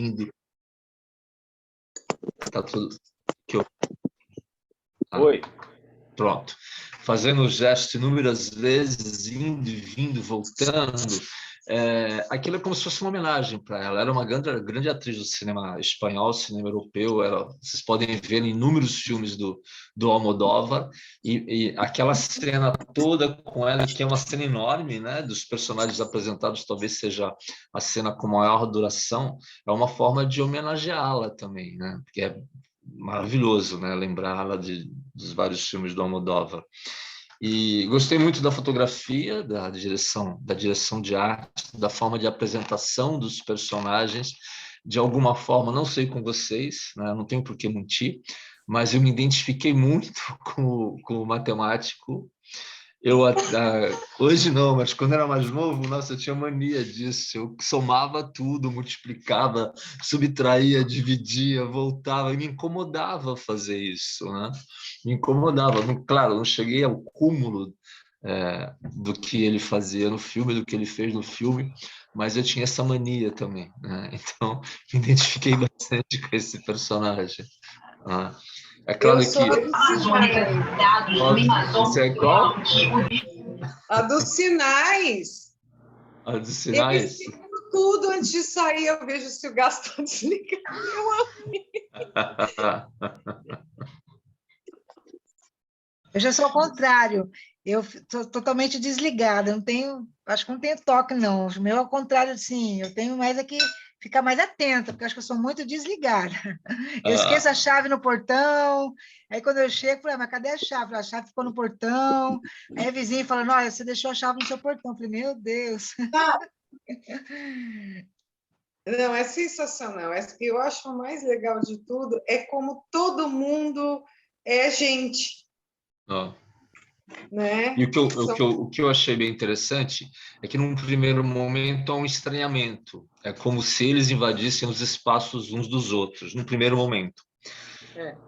indo. Tá tudo. Oi. Pronto. Fazendo o gesto inúmeras vezes, indo e vindo, voltando. Aquilo é como se fosse uma homenagem para ela. Era uma grande atriz do cinema espanhol, cinema europeu. Vocês podem ver em inúmeros filmes do Almodóvar. E aquela cena toda com ela, que é uma cena enorme, né? Dos personagens apresentados, talvez seja a cena com maior duração. É uma forma de homenageá-la também, né? Porque é maravilhoso, né? Lembrá-la dos vários filmes do Almodóvar. E gostei muito da fotografia, da direção de arte, da forma de apresentação dos personagens. De alguma forma, não sei com vocês, né? Não tenho por que mentir, mas eu me identifiquei muito com o matemático. Hoje não, mas quando era mais novo, nossa, eu tinha mania disso. Eu somava tudo, multiplicava, subtraía, dividia, voltava, e me incomodava fazer isso, né? Me incomodava. Claro, não cheguei ao cúmulo do que ele fazia no filme, do que ele fez no filme, mas eu tinha essa mania também, né? Então, me identifiquei bastante com esse personagem. Né? É claro eu sou que... a dos sinais. Você é qual? A dos sinais. A dos sinais? Eu tudo antes de sair, eu vejo se o gás está desligado. Eu já sou ao contrário. Eu estou totalmente desligada. Não tenho, acho que não tenho toque, não. O meu, ao contrário, sim. Eu tenho mais aqui ficar mais atenta, porque acho que eu sou muito desligada. Eu esqueço a chave no portão. Aí, quando eu chego, eu falo, mas cadê a chave? A chave ficou no portão. Aí a vizinha falando, olha, você deixou a chave no seu portão. Eu falei, meu Deus. Não, é sensacional. Eu acho o mais legal de tudo é como todo mundo é gente. Oh. Né? E o que eu achei bem interessante é que, num primeiro momento, há um estranhamento. É como se eles invadissem os espaços uns dos outros, num primeiro momento.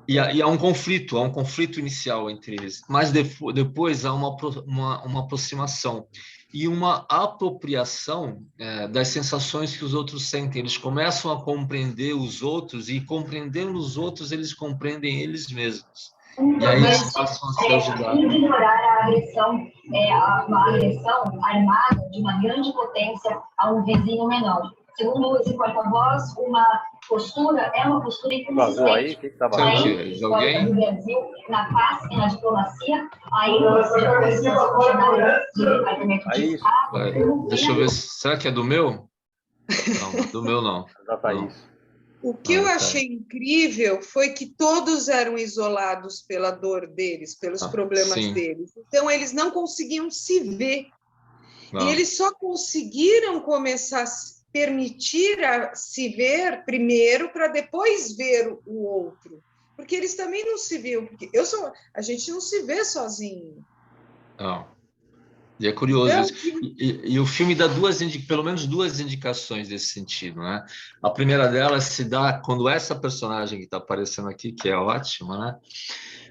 E há um conflito inicial entre eles, mas depois há uma aproximação e uma apropriação das sensações que os outros sentem. Eles começam a compreender os outros e, compreendendo os outros, eles compreendem eles mesmos. E aí eles passam a se ajudar. Ignorar a agressão, uma agressão armada de uma grande potência a um vizinho menor. Segundo esse porta-voz, uma postura é uma postura inconsistente. Que tá vazando? Alguém? Do Brasil, na paz e na diplomacia, ainda Deixa eu ver. Será que é do meu? Não, do meu não. Da Thaís. O que eu achei incrível foi que todos eram isolados pela dor deles, pelos problemas deles. Então, eles não conseguiam se ver. Não. E eles só conseguiram começar a permitir se ver primeiro para depois ver o outro. Porque eles também não se viam. Porque a gente não se vê sozinho. Não. E é curioso isso. E o filme dá pelo menos duas indicações nesse sentido, né? A primeira delas se dá quando essa personagem que está aparecendo aqui, que é ótima, né?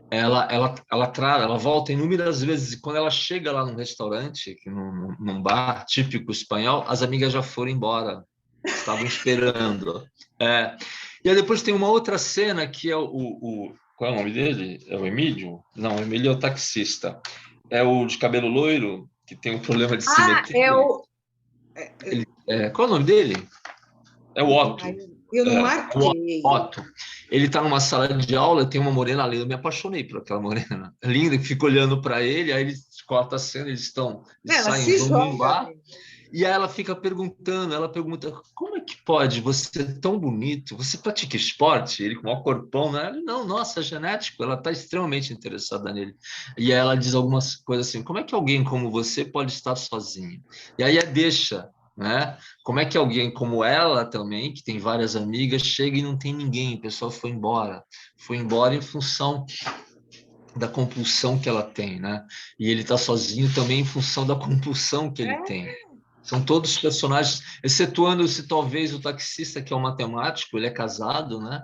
Ela volta inúmeras vezes, e quando ela chega lá num restaurante, num bar típico espanhol, as amigas já foram embora, estavam esperando. E aí depois tem uma outra cena que é qual é o nome dele? É o Emílio? Não, o Emílio é o taxista. É o de cabelo loiro, que tem um problema de simetria. Qual é o nome dele? É o Otto. Eu não marquei. Otto. Ele está numa sala de aula, tem uma morena ali, eu me apaixonei por aquela morena linda, que fica olhando para ele, aí ele corta a cena, eles saem num bar, e aí ela pergunta, como é que pode você ser tão bonito, você pratica esporte? Ele com o maior corpão, né? Não, nossa, é genético, ela está extremamente interessada nele. E aí ela diz algumas coisas assim, como é que alguém como você pode estar sozinho? E aí deixa, né? Como é que alguém como ela também, que tem várias amigas, chega e não tem ninguém, o pessoal foi embora em função da compulsão que ela tem, né? E ele está sozinho também em função da compulsão que ele tem. São todos personagens, excetuando-se talvez o taxista, que é um matemático, ele é casado, né?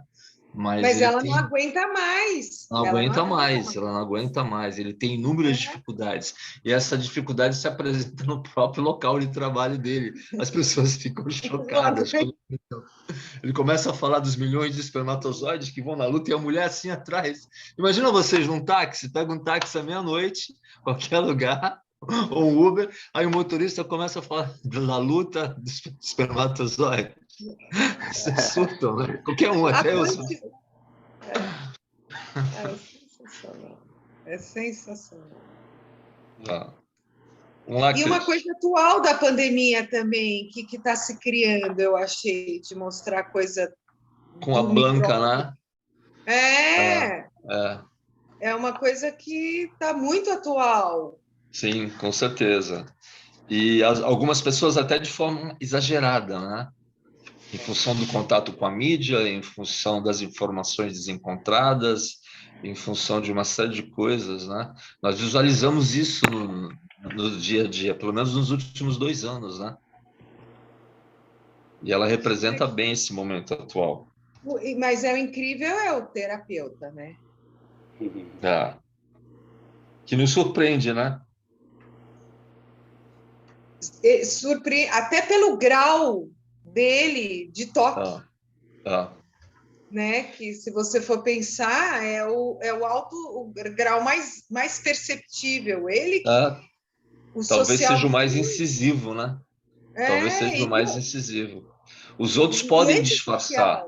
Mas ela não aguenta mais. Não aguenta mais, ela não aguenta mais. Ele tem inúmeras dificuldades. E essa dificuldade se apresenta no próprio local de trabalho dele. As pessoas ficam chocadas. Ele começa a falar dos milhões de espermatozoides que vão na luta e a mulher assim atrás. Imagina vocês num táxi, pega um táxi à meia-noite, qualquer lugar, ou um Uber, aí o motorista começa a falar da luta dos espermatozoides. Vocês surtam, né? Qualquer um, até eu. É sensacional. É sensacional. E uma coisa atual da pandemia também, que está se criando, eu achei, de mostrar coisa... Com a Blanca, né? É uma coisa que está muito atual. Sim, com certeza. E algumas pessoas até de forma exagerada, né? Em função do contato com a mídia, em função das informações desencontradas, em função de uma série de coisas, né? Nós visualizamos isso no dia a dia, pelo menos nos últimos 2 anos, né? E ela representa bem esse momento atual. Mas o incrível é o terapeuta, né? Que nos surpreende, né? Até pelo grau dele de toque. Né? Que, se você for pensar, é o grau mais perceptível. Ele, talvez seja o mais incisivo, né? Talvez seja o mais incisivo. Os outros podem disfarçar.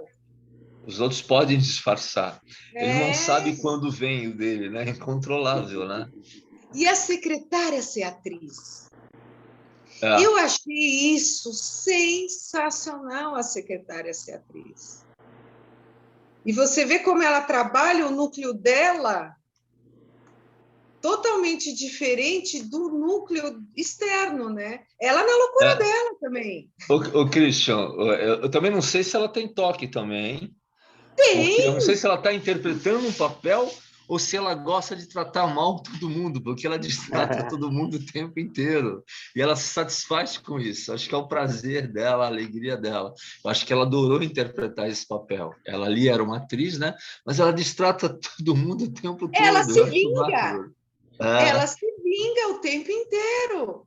Os outros podem disfarçar. Ele não sabe quando vem o dele, né? É incontrolável, né? E a secretária ser atriz. Eu achei isso sensacional, a secretária ser atriz. E você vê como ela trabalha o núcleo dela totalmente diferente do núcleo externo, né? Ela na loucura dela também. O Christian, eu também não sei se ela tem toque também. Tem! Porque eu não sei se ela está interpretando um papel ou se ela gosta de tratar mal todo mundo, porque ela destrata todo mundo o tempo inteiro. E ela se satisfaz com isso. Acho que é o prazer dela, a alegria dela. Eu acho que ela adorou interpretar esse papel. Ela ali era uma atriz, né? Mas ela destrata todo mundo o tempo todo. Ela se vinga! Ela se vinga o tempo inteiro.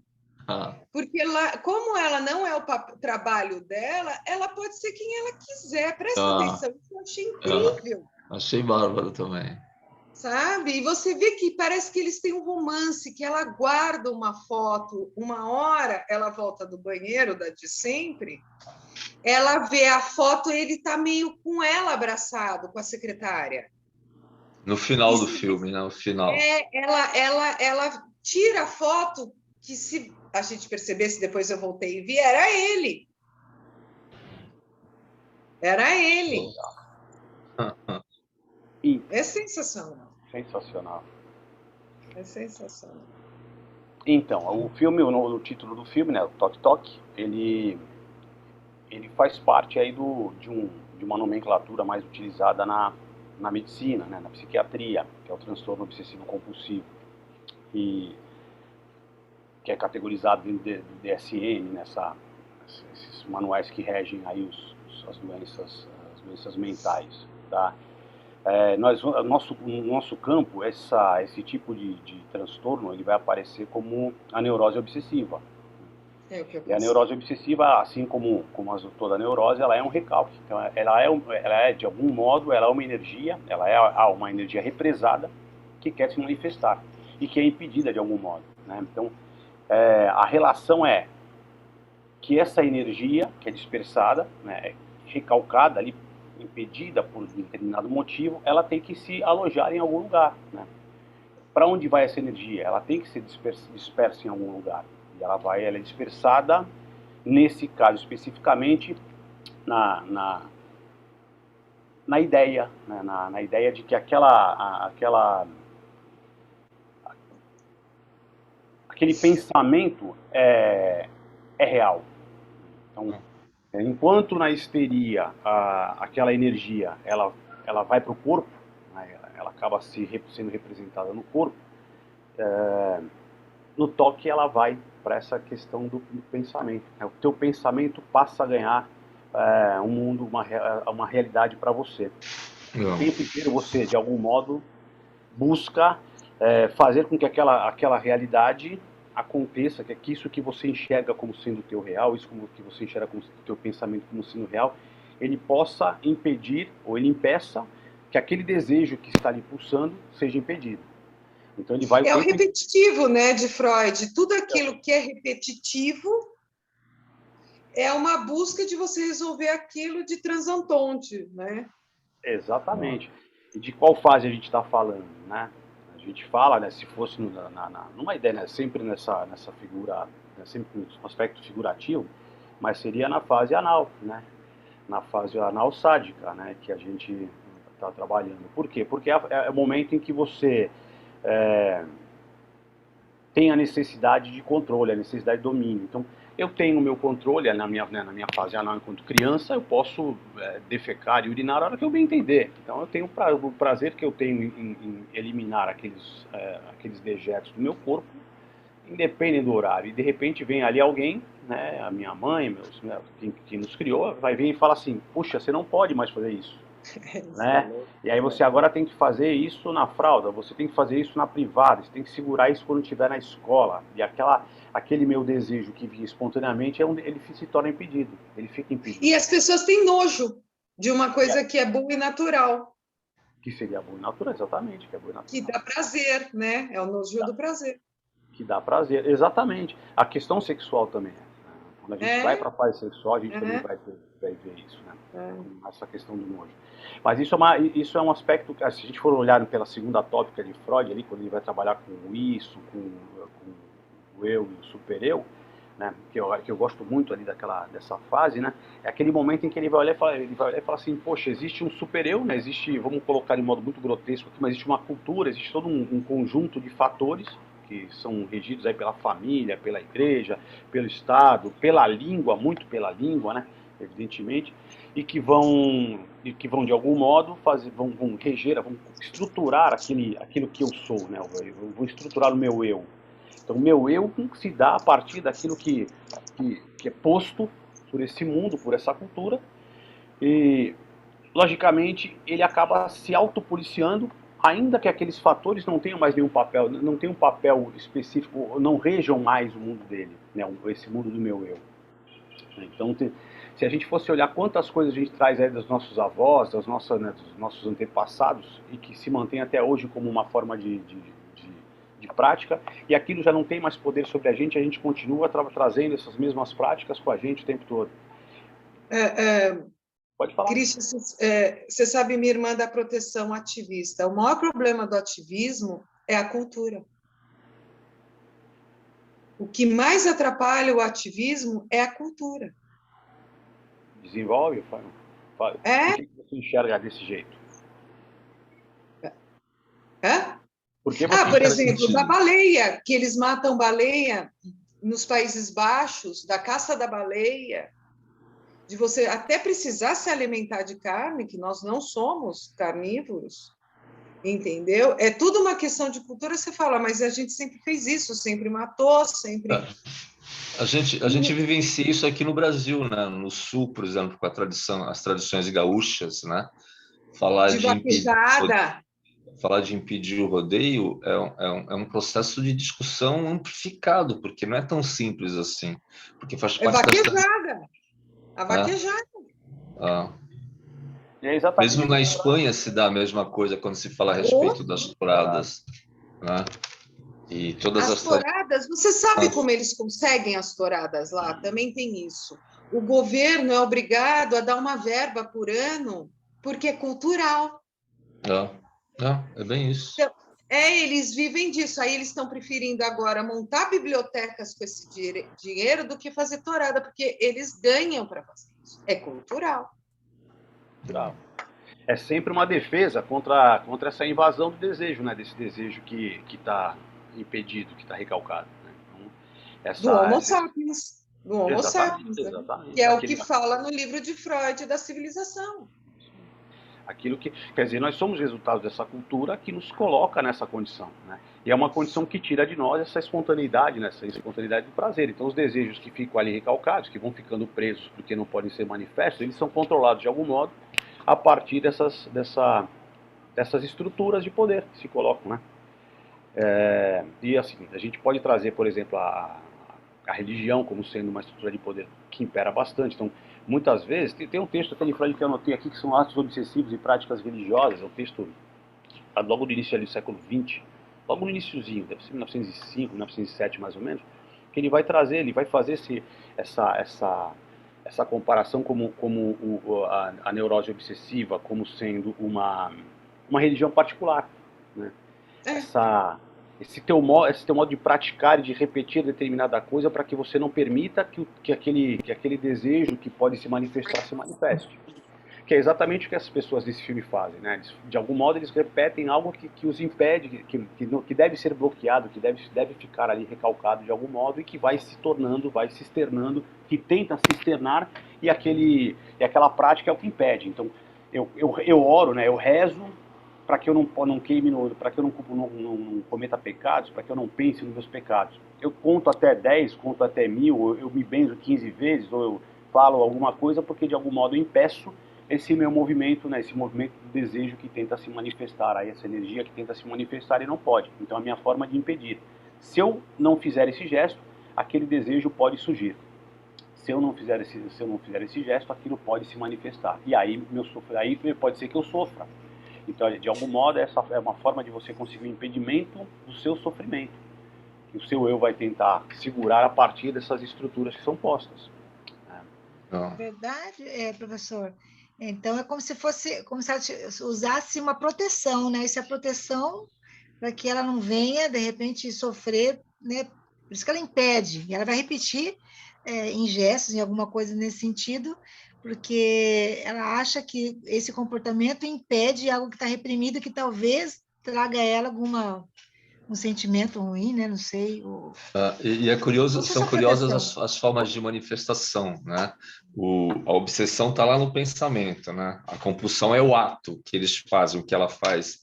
Porque como ela não é o trabalho dela, ela pode ser quem ela quiser. Presta atenção, isso eu achei incrível. Achei bárbaro também. Sabe? E você vê que parece que eles têm um romance, que ela guarda uma foto, uma hora ela volta do banheiro, da de sempre, ela vê a foto, ele está meio com ela abraçado, com a secretária. No final do filme, né? No final. Ela tira a foto que, se a gente percebesse, depois eu voltei e vi, era ele. Era ele. É sensacional. Sensacional. É sensacional. Então, o filme, o título do filme, né, o Toque Toque, ele faz parte aí de uma nomenclatura mais utilizada na medicina, né, na psiquiatria, que é o transtorno obsessivo compulsivo, que é categorizado dentro do DSM, esses manuais que regem aí as doenças mentais, tá? Nosso campo, esse tipo de transtorno, ele vai aparecer como a neurose obsessiva. E a neurose obsessiva, assim como toda neurose, ela é um recalque. Então, ela é de algum modo, ela é uma energia, uma energia represada que quer se manifestar e que é impedida de algum modo, né? Então, a relação é que essa energia que é dispersada, né, recalcada ali, impedida por um determinado motivo, ela tem que se alojar em algum lugar, né? Para onde vai essa energia? Ela tem que ser dispersa em algum lugar. E ela é dispersada, nesse caso especificamente, na ideia, né? na ideia de que aquele pensamento é real. Então, enquanto na histeria aquela energia ela vai para o corpo, né, ela acaba sendo representada no corpo, no toque ela vai para essa questão do pensamento. O teu pensamento passa a ganhar um mundo, uma realidade para você. O tempo inteiro você, de algum modo, busca fazer com que aquela realidade aconteça, que isso que você enxerga como sendo o teu real, isso que você enxerga como o teu pensamento como sendo real, ele possa impedir, ou ele impeça, que aquele desejo que está lhe pulsando seja impedido. Então ele vai... É o repetitivo, né, de Freud. Tudo aquilo que é repetitivo é uma busca de você resolver aquilo de transantonte, né? Exatamente. E de qual fase a gente está falando, né? A gente fala, né, se fosse numa ideia, né, sempre nessa figura, né, sempre no aspecto figurativo, mas seria na fase anal, né? Na fase anal sádica, né, que a gente está trabalhando. Por quê? Porque é o momento em que você tem a necessidade de controle, a necessidade de domínio. Então, eu tenho o meu controle na minha fase anal enquanto criança, eu posso defecar e urinar a hora que eu bem entender. Então, eu tenho o prazer que eu tenho em eliminar aqueles dejetos do meu corpo, independente do horário. E, de repente, vem ali alguém, né, a minha mãe, quem nos criou, vai vir e fala assim, puxa, você não pode mais fazer isso. Né? E aí você agora tem que fazer isso na fralda, você tem que fazer isso na privada, você tem que segurar isso quando estiver na escola. E aquele meu desejo que vinha espontaneamente, ele se torna impedido, ele fica impedido. E as pessoas têm nojo de uma coisa que é boa e natural. Que seria boa e natural, exatamente. Que é boa e natural. Que dá prazer, né? É o nojo do prazer. Que dá prazer, exatamente. A questão sexual também. Quando a gente vai para a fase sexual, a gente também vai ver isso, né? Essa questão do nojo. Mas isso é um aspecto, se a gente for olhar pela segunda tópica de Freud, ali, quando ele vai trabalhar com o isso, com o eu e o super-eu, né? que eu gosto muito ali dessa fase, né? É aquele momento em que ele vai olhar e fala assim, poxa, existe um super-eu, né? Existe, vamos colocar de modo muito grotesco aqui, mas existe uma cultura, existe todo um conjunto de fatores que são regidos aí pela família, pela igreja, pelo Estado, pela língua, muito pela língua, né? Evidentemente, e que vão de algum modo vão reger, vão estruturar aquilo que eu sou, né? Eu vou estruturar o meu eu. Então, o meu eu se dá a partir daquilo que é posto por esse mundo, por essa cultura, e logicamente ele acaba se autopoliciando, ainda que aqueles fatores não tenham mais nenhum papel, não tenham um papel específico, não rejam mais o mundo dele, né? Esse mundo do meu eu. Então, se a gente fosse olhar quantas coisas a gente traz aí dos nossos avós, dos nossos antepassados, e que se mantém até hoje como uma forma de prática, e aquilo já não tem mais poder sobre a gente continua trazendo essas mesmas práticas com a gente o tempo todo. Pode falar. Cristian, você sabe, minha irmã da proteção ativista, o maior problema do ativismo é a cultura. O que mais atrapalha o ativismo é a cultura. Desenvolve, Fábio. Por que você enxerga desse jeito? Por exemplo, da baleia, que eles matam baleia nos Países Baixos, da caça da baleia, de você até precisar se alimentar de carne, que nós não somos carnívoros, entendeu? É tudo uma questão de cultura, você fala, mas a gente sempre fez isso, sempre matou, sempre... A gente vivencia isso aqui no Brasil, né? No Sul, por exemplo, com as tradições gaúchas, né? Falar de impedir o rodeio é um processo de discussão amplificado, porque não é tão simples assim. Porque faz parte a vaquejada. Mesmo na Espanha se dá a mesma coisa quando se fala a respeito das touradas, né? E todas as touradas, você sabe como eles conseguem as touradas lá? Também tem isso. O governo é obrigado a dar uma verba por ano, porque é cultural. É bem isso. Então, eles vivem disso. Aí eles estão preferindo agora montar bibliotecas com esse dinheiro do que fazer tourada, porque eles ganham para fazer isso. É cultural. É sempre uma defesa contra essa invasão do desejo, né? Desse desejo que está impedido, que está recalcado. Né? Então, do Homo sapiens. Do Homo sapiens. Exatamente. Que é o que fala no livro de Freud da civilização. Aquilo que, quer dizer, nós somos resultado dessa cultura que nos coloca nessa condição, né? E é uma condição que tira de nós essa espontaneidade, né? Essa espontaneidade do prazer. Então, os desejos que ficam ali recalcados, que vão ficando presos porque não podem ser manifestos, eles são controlados de algum modo a partir dessas estruturas de poder que se colocam, né? E assim, a gente pode trazer, por exemplo, a religião como sendo uma estrutura de poder que impera bastante. Então, muitas vezes, tem um texto até de Freud que eu anotei aqui, que são atos obsessivos e práticas religiosas, é um texto logo do início ali do século XX, logo no iniciozinho, deve ser 1905, 1907 mais ou menos, que ele vai trazer, ele vai fazer essa comparação como a neurose obsessiva como sendo uma religião particular, né? Esse teu modo de praticar e de repetir determinada coisa para que você não permita que aquele desejo que pode se manifestar se manifeste. Que é exatamente o que as pessoas desse filme fazem, né? De algum modo eles repetem algo que os impede, que deve ser bloqueado, que deve ficar ali recalcado de algum modo e que vai se tornando, vai se externando, que tenta se externar e aquela prática é o que impede. Então eu oro, né? Eu rezo para que eu não queime, para que eu não cometa pecados, para que eu não pense nos meus pecados. Eu conto até 10, conto até 1000, eu me benzo 15 vezes, ou eu falo alguma coisa porque de algum modo eu impeço esse meu movimento, né, esse movimento do desejo que tenta se manifestar, aí essa energia que tenta se manifestar e não pode. Então a minha forma de impedir. Se eu não fizer esse gesto, aquele desejo pode surgir. Se eu não fizer esse gesto, aquilo pode se manifestar. E aí pode ser que eu sofra. Então, de algum modo, essa é uma forma de você conseguir um impedimento do seu sofrimento. Que o seu eu vai tentar segurar a partir dessas estruturas que são postas. Verdade, professor. Então é como se ela usasse uma proteção, né? Essa proteção para que ela não venha de repente sofrer, né? Por isso que ela impede. E ela vai repetir em gestos, em alguma coisa nesse sentido, porque ela acha que esse comportamento impede algo que está reprimido, que talvez traga a ela um sentimento ruim, né? Não sei. E é curioso, são curiosas as formas de manifestação, né? A obsessão está lá no pensamento, né? A compulsão é o ato que eles fazem, o que ela faz,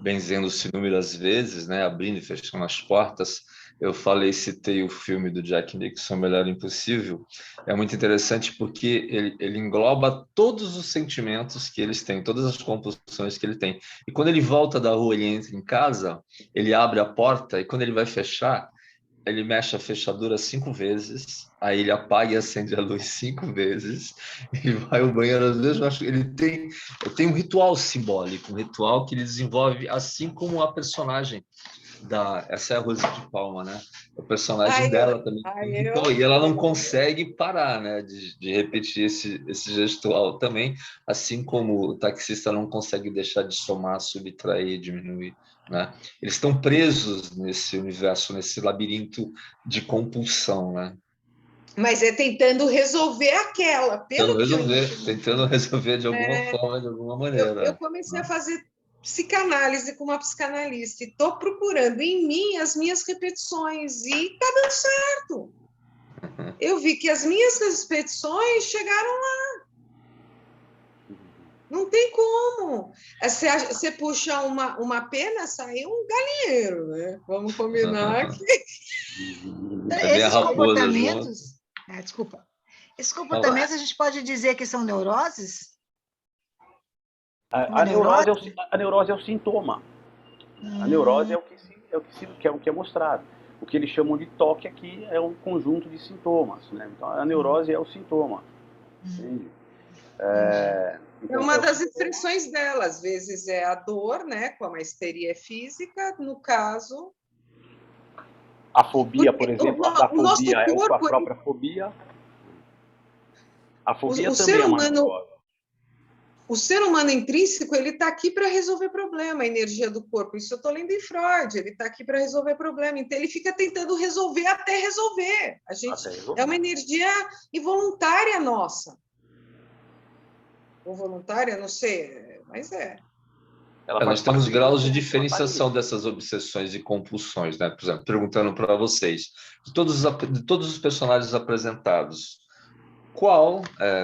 benzendo-se inúmeras vezes, né? Abrindo e fechando as portas. Eu citei o filme do Jack Nicholson, Melhor Impossível. É muito interessante porque ele engloba todos os sentimentos que eles têm, todas as compulsões que ele tem. E quando ele volta da rua, ele entra em casa, ele abre a porta e quando ele vai fechar, ele mexe a fechadura 5 vezes, aí ele apaga e acende a luz 5 vezes, ele vai ao banheiro às vezes, ele tem um ritual simbólico, um ritual que ele desenvolve assim como a personagem essa é a Rose de Palma, né? O personagem dela também. E ela não consegue parar, né? De repetir esse gestual também, assim como o taxista não consegue deixar de somar, subtrair, diminuir, né? Eles estão presos nesse universo, nesse labirinto de compulsão, né? Mas é tentando resolver aquela, tentando resolver de alguma forma, de alguma maneira. Eu comecei a fazer psicanálise com uma psicanalista e estou procurando em mim as minhas repetições e está dando certo. Eu vi que as minhas repetições chegaram lá. Não tem como. Você puxa uma pena, sai um galinheiro, né? Vamos combinar que... Esses comportamentos... desculpa. Esses comportamentos a gente pode dizer que são neuroses? A neurose é o sintoma. A neurose é o que é mostrado. O que eles chamam de toque aqui é um conjunto de sintomas, né? Então a neurose é o sintoma. Entende? É uma das expressões dela. Às vezes é a dor, né? Como a histeria é física, no caso. A fobia, por exemplo, a fobia é a própria fobia. A fobia também é uma neurose. O ser humano intrínseco, ele está aqui para resolver problema, a energia do corpo. Isso eu estou lendo em Freud, ele está aqui para resolver problema. Então, ele fica tentando resolver até resolver. É uma energia involuntária nossa. Ou voluntária, não sei, mas é. Nós temos graus de diferenciação dessas obsessões e compulsões, né? Por exemplo, perguntando para vocês, de todos os personagens apresentados, qual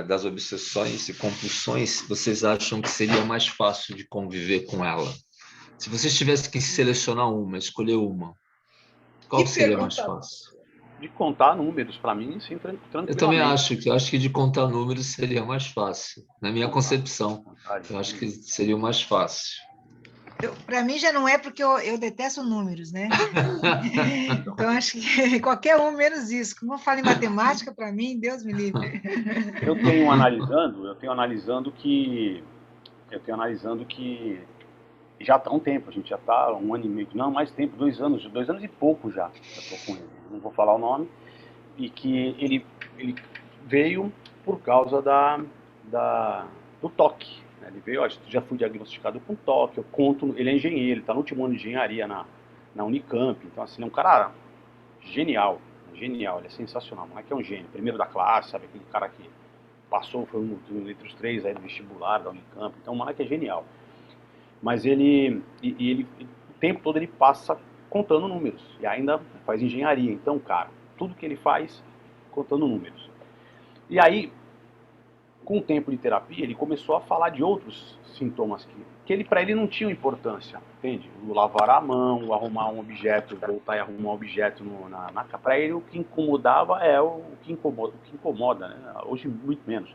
das obsessões e compulsões vocês acham que seria mais fácil de conviver com ela? Se vocês tivessem que selecionar uma, escolher uma, qual seria mais fácil? De contar números, para mim, sim, tranquilamente. Eu também acho que de contar números seria mais fácil, na minha concepção. Eu acho que seria o mais fácil. Para mim já não é, porque eu detesto números, né? Então acho que qualquer um menos isso. Como eu falo em matemática, para mim, Deus me livre. Eu tenho analisando que já está há um tempo, a gente já está 1 ano e meio, não, mais tempo, 2 anos e pouco já estou com ele, não vou falar o nome, e que ele veio por causa do toque. Né? Ele veio, já fui diagnosticado com toque, eu conto, ele é engenheiro, ele está no último ano de engenharia na Unicamp, então assim, é um cara genial, ele é sensacional, não é que é um gênio, primeiro da classe, sabe, aquele cara que passou, foi entre os 3 aí do vestibular da Unicamp, então o moleque é genial. Mas ele o tempo todo ele passa contando números, e ainda faz engenharia, então, cara, tudo que ele faz contando números. E aí, com o tempo de terapia, ele começou a falar de outros sintomas que para ele não tinham importância, entende? O lavar a mão, o arrumar um objeto, voltar e arrumar um objeto para ele o que incomodava é o que incomoda, né? Hoje muito menos,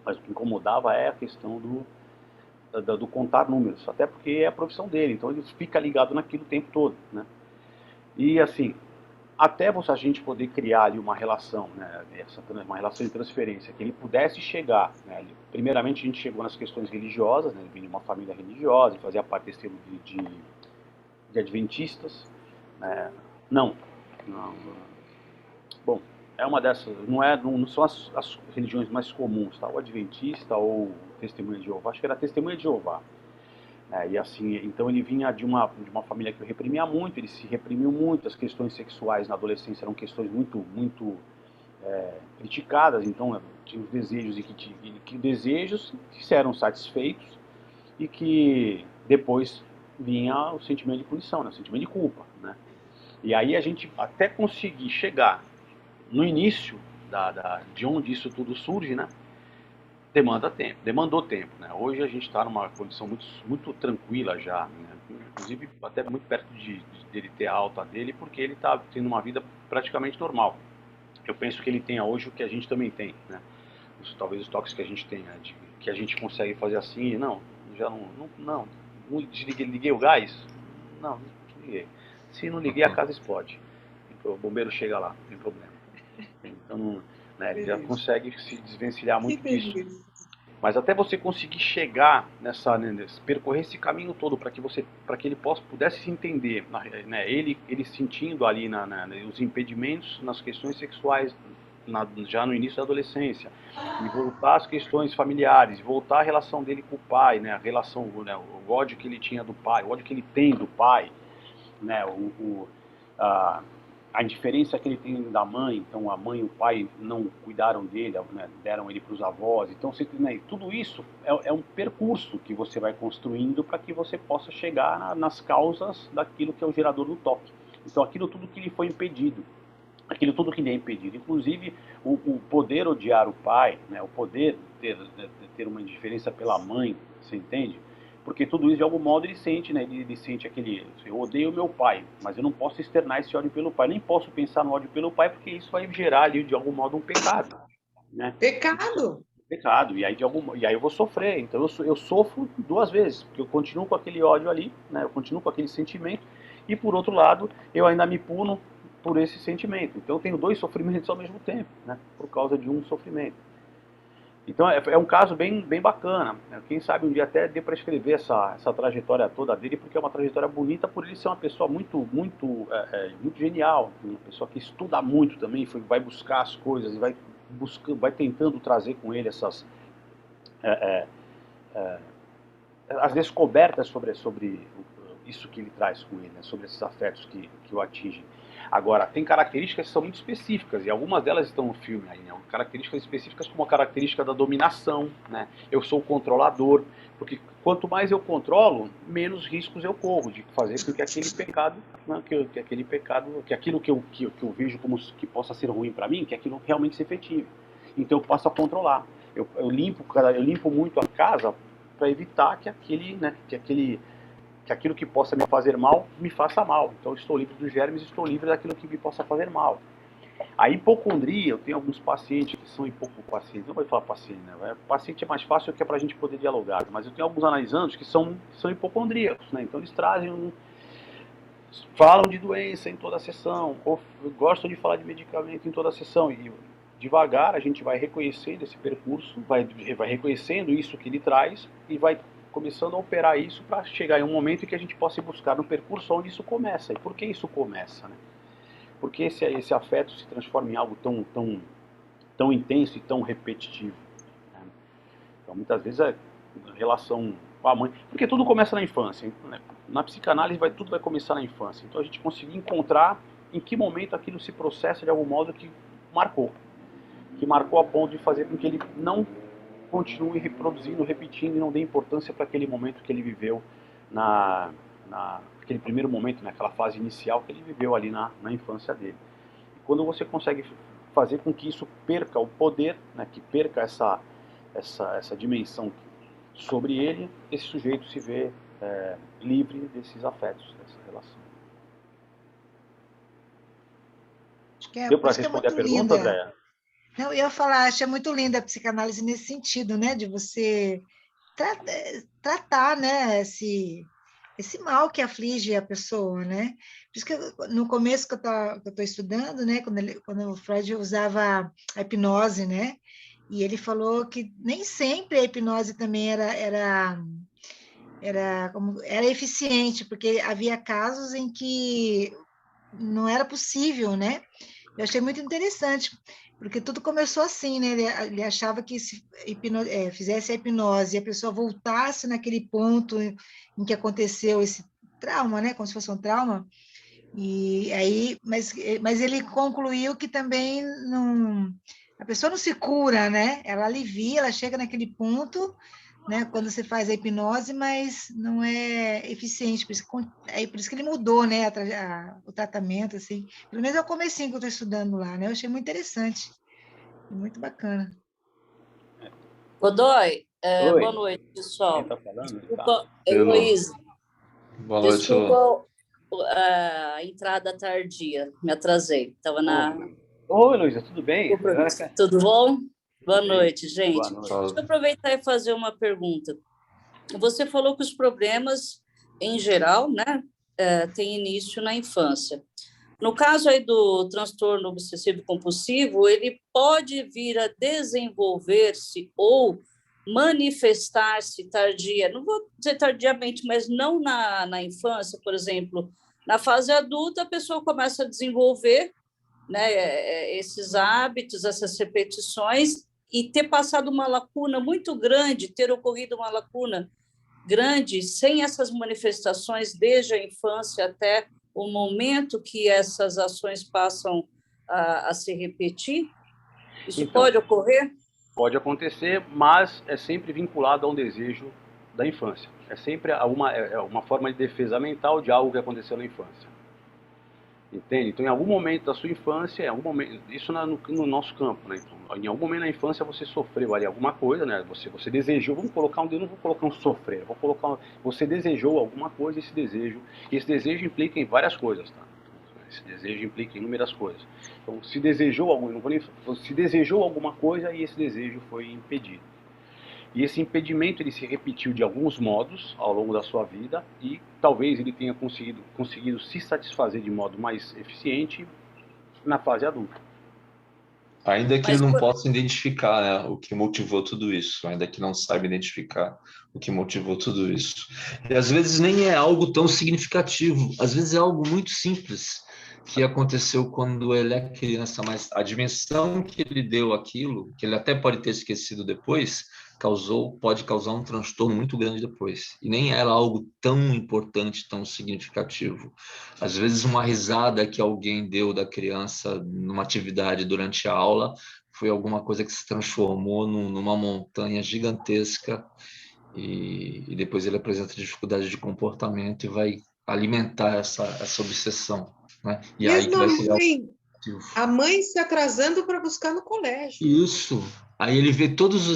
mas o que incomodava é a questão do contar números, até porque é a profissão dele, então ele fica ligado naquilo o tempo todo, né? E assim, até a gente poder criar ali uma relação, né, uma relação de transferência, que ele pudesse chegar, né, primeiramente a gente chegou nas questões religiosas, né, ele vinha de uma família religiosa, fazia parte desse termo de adventistas, né, não, bom, é uma dessas, não são as religiões mais comuns, tá, o adventista ou Testemunha de Jeová, acho que era Testemunha de Jeová. E assim, então ele vinha de uma família que o reprimia muito, ele se reprimiu muito, as questões sexuais na adolescência eram questões muito criticadas, então tinha os desejos e que desejos que eram satisfeitos e que depois vinha o sentimento de punição, né, o sentimento de culpa, né? E aí a gente até conseguir chegar no início de onde isso tudo surge, né? Demandou tempo, né? Hoje a gente está numa condição muito tranquila já, né? Inclusive até muito perto dele ter a alta dele, porque ele está tendo uma vida praticamente normal. Eu penso que ele tenha hoje o que a gente também tem, né? Talvez os toques que a gente tem, né? Que a gente consegue fazer assim, não, liguei o gás? Não liguei. Se não liguei, a casa explode. O bombeiro chega lá, não tem problema. Então, né, ele já consegue se desvencilhar muito disso. Mas até você conseguir chegar percorrer esse caminho todo para que ele pudesse se entender, né, ele sentindo ali os impedimentos nas questões sexuais já no início da adolescência, e voltar às questões familiares, voltar à relação dele com o pai, né, a relação, né, o ódio que ele tinha do pai, o ódio que ele tem do pai, né, a indiferença que ele tem da mãe, então a mãe e o pai não cuidaram dele, né, deram ele para os avós, então né, tudo isso é um percurso que você vai construindo para que você possa chegar nas causas daquilo que é o gerador do toque. Então aquilo tudo que lhe foi impedido, aquilo tudo que lhe é impedido, inclusive o poder odiar o pai, né, o poder ter uma indiferença pela mãe, você entende? Porque tudo isso, de algum modo, ele sente, né? Ele sente aquele, eu odeio meu pai, mas eu não posso externar esse ódio pelo pai. Nem posso pensar no ódio pelo pai, porque isso vai gerar ali, de algum modo, um pecado. Né? Pecado? Pecado. E aí eu vou sofrer. Então eu sofro 2 vezes, porque eu continuo com aquele ódio ali, né? Eu continuo com aquele sentimento, e por outro lado, eu ainda me puno por esse sentimento. Então eu tenho 2 sofrimentos ao mesmo tempo, né? Por causa de um sofrimento. Então é um caso bem bacana. Quem sabe um dia até dê para escrever essa trajetória toda dele, porque é uma trajetória bonita por ele ser uma pessoa muito genial, uma pessoa que estuda muito também, vai buscar as coisas e vai tentando trazer com ele essas as descobertas sobre isso que ele traz com ele, né? Sobre esses afetos que o atingem. Agora, tem características que são muito específicas, e algumas delas estão no filme aí, né? Características específicas como a característica da dominação, né? Eu sou o controlador, porque quanto mais eu controlo, menos riscos eu corro de fazer com que aquele pecado, né? que aquilo que eu vejo como que possa ser ruim para mim, que aquilo realmente se efetive. Então eu passo a controlar. Eu limpo muito a casa para evitar que aquilo que possa me fazer mal, me faça mal. Então eu estou livre dos germes, estou livre daquilo que me possa fazer mal. A hipocondria, eu tenho alguns pacientes que são hipopacientes, não vou falar paciente, né? Paciente é mais fácil que é para a gente poder dialogar, mas eu tenho alguns analisandos que são hipocondríacos, né? Então eles falam de doença em toda a sessão, ou gostam de falar de medicamento em toda a sessão, e devagar a gente vai reconhecendo esse percurso, vai reconhecendo isso que ele traz, e vai começando a operar isso para chegar em um momento em que a gente possa buscar no percurso onde isso começa. E por que isso começa, né? Porque esse afeto se transforma em algo tão intenso e tão repetitivo, né? Então, muitas vezes, a relação com a mãe... Porque tudo começa na infância, né? Na psicanálise, tudo vai começar na infância. Então, a gente conseguir encontrar em que momento aquilo se processa de algum modo que marcou a ponto de fazer com que ele não continue reproduzindo, repetindo e não dê importância para aquele momento que ele viveu aquele primeiro momento, né, aquela fase inicial que ele viveu ali na infância dele. E quando você consegue fazer com que isso perca o poder, né, que perca essa dimensão sobre ele, esse sujeito se vê livre desses afetos, dessa relação. Deu para responder a pergunta, Andréa? Não, eu ia falar, acho muito linda a psicanálise nesse sentido, né, de você tratar, né, esse mal que aflige a pessoa, né? Por isso que no começo que eu estou estudando, né, quando o Freud usava a hipnose, né, e ele falou que nem sempre a hipnose também era eficiente, porque havia casos em que não era possível, né? Eu achei muito interessante, porque tudo começou assim, né? Ele achava que se fizesse a hipnose e a pessoa voltasse naquele ponto em que aconteceu esse trauma, né? Como se fosse um trauma. E aí, mas ele concluiu que também a pessoa não se cura, né? Ela alivia, ela chega naquele ponto, né, quando você faz a hipnose, mas não é eficiente, por isso que ele mudou, né, o tratamento, assim. Pelo menos é o comecinho que eu estou estudando lá, né? Eu achei muito interessante, muito bacana. Godoy, boa noite, pessoal. Quem está falando? Desculpa, Heloísa. Boa noite, desculpa a entrada tardia, me atrasei. Estava na... Oi, Heloísa, tudo bem? Tudo bom? Boa noite, gente. Boa noite. Deixa eu aproveitar e fazer uma pergunta. Você falou que os problemas, em geral, né, têm início na infância. No caso aí do transtorno obsessivo-compulsivo, ele pode vir a desenvolver-se ou manifestar-se não vou dizer tardiamente, mas não na infância, por exemplo. Na fase adulta, a pessoa começa a desenvolver, né, esses hábitos, essas repetições, e ter passado uma lacuna muito grande, ter ocorrido uma lacuna grande, sem essas manifestações desde a infância até o momento que essas ações passam a se repetir? Isso então, pode ocorrer? Pode acontecer, mas é sempre vinculado a um desejo da infância. É sempre uma forma de defesa mental de algo que aconteceu na infância. Entende? Então, em algum momento da sua infância, isso no nosso campo, né? Então, em algum momento na infância você sofreu ali alguma coisa, né? Você desejou, eu não vou colocar um sofrer, você desejou alguma coisa, esse desejo implica em várias coisas, tá? Esse desejo implica em inúmeras coisas. Então, se desejou alguma coisa e esse desejo foi impedido. E esse impedimento ele se repetiu de alguns modos ao longo da sua vida e talvez ele tenha conseguido se satisfazer de modo mais eficiente na fase adulta. Ainda que ele não possa identificar, né, o que motivou tudo isso, ainda que não saiba identificar o que motivou tudo isso. E às vezes nem é algo tão significativo, às vezes é algo muito simples que aconteceu quando ele é criança, mas a dimensão que ele deu àquilo, que ele até pode ter esquecido depois, pode causar um transtorno muito grande depois. E nem era algo tão importante, tão significativo. Às vezes uma risada que alguém deu da criança numa atividade durante a aula foi alguma coisa que se transformou numa montanha gigantesca e depois ele apresenta dificuldade de comportamento e vai alimentar essa obsessão. Né? E aí que vai criar a mãe se atrasando para buscar no colégio. Isso, Aí ele vê todos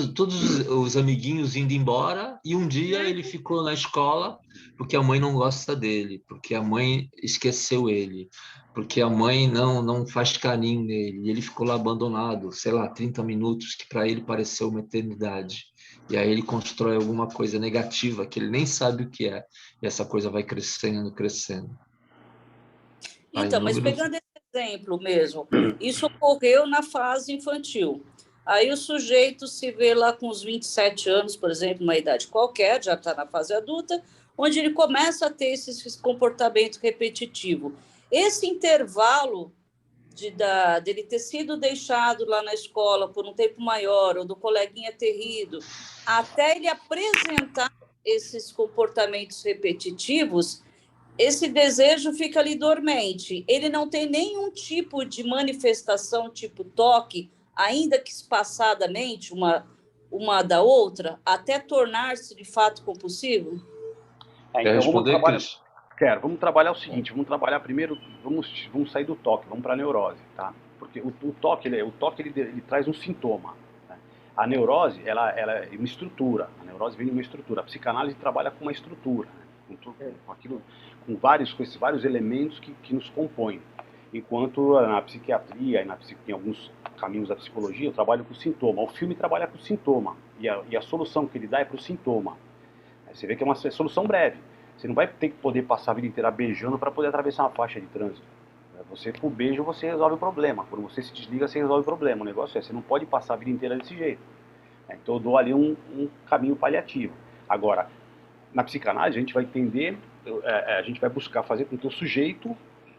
os amiguinhos indo embora e um dia ele ficou na escola porque a mãe não gosta dele, porque a mãe esqueceu ele, porque a mãe não faz carinho nele. E ele ficou lá abandonado, sei lá, 30 minutos, que para ele pareceu uma eternidade. E aí ele constrói alguma coisa negativa que ele nem sabe o que é. E essa coisa vai crescendo, crescendo. Então, mas pegando esse exemplo mesmo, isso ocorreu na fase infantil. Aí o sujeito se vê lá com uns 27 anos, por exemplo, uma idade qualquer, já está na fase adulta, onde ele começa a ter esse comportamento repetitivo. Esse intervalo dele ter sido deixado lá na escola por um tempo maior, ou do coleguinha ter rido, até ele apresentar esses comportamentos repetitivos, esse desejo fica ali dormente. Ele não tem nenhum tipo de manifestação, tipo toque, ainda que espaçadamente, uma da outra, até tornar-se de fato compulsivo? Então vamos trabalhar o seguinte, vamos trabalhar primeiro, vamos sair do toque, vamos para a neurose, tá? Porque o toque ele traz um sintoma. Né? A neurose, ela é uma estrutura, a neurose vem de uma estrutura, a psicanálise trabalha com uma estrutura, né? com esses vários elementos que nos compõem. Enquanto na psiquiatria em alguns caminhos da psicologia, eu trabalho com sintoma. O filme trabalha com sintoma, e a solução que ele dá é para o sintoma. Você vê que é uma solução breve. Você não vai ter que poder passar a vida inteira beijando para poder atravessar uma faixa de trânsito. Você, com o beijo, você resolve o problema. Quando você se desliga, você resolve o problema. O negócio é, você não pode passar a vida inteira desse jeito. Então eu dou ali um caminho paliativo. Agora, na psicanálise, a gente vai entender, a gente vai buscar fazer com que o sujeito,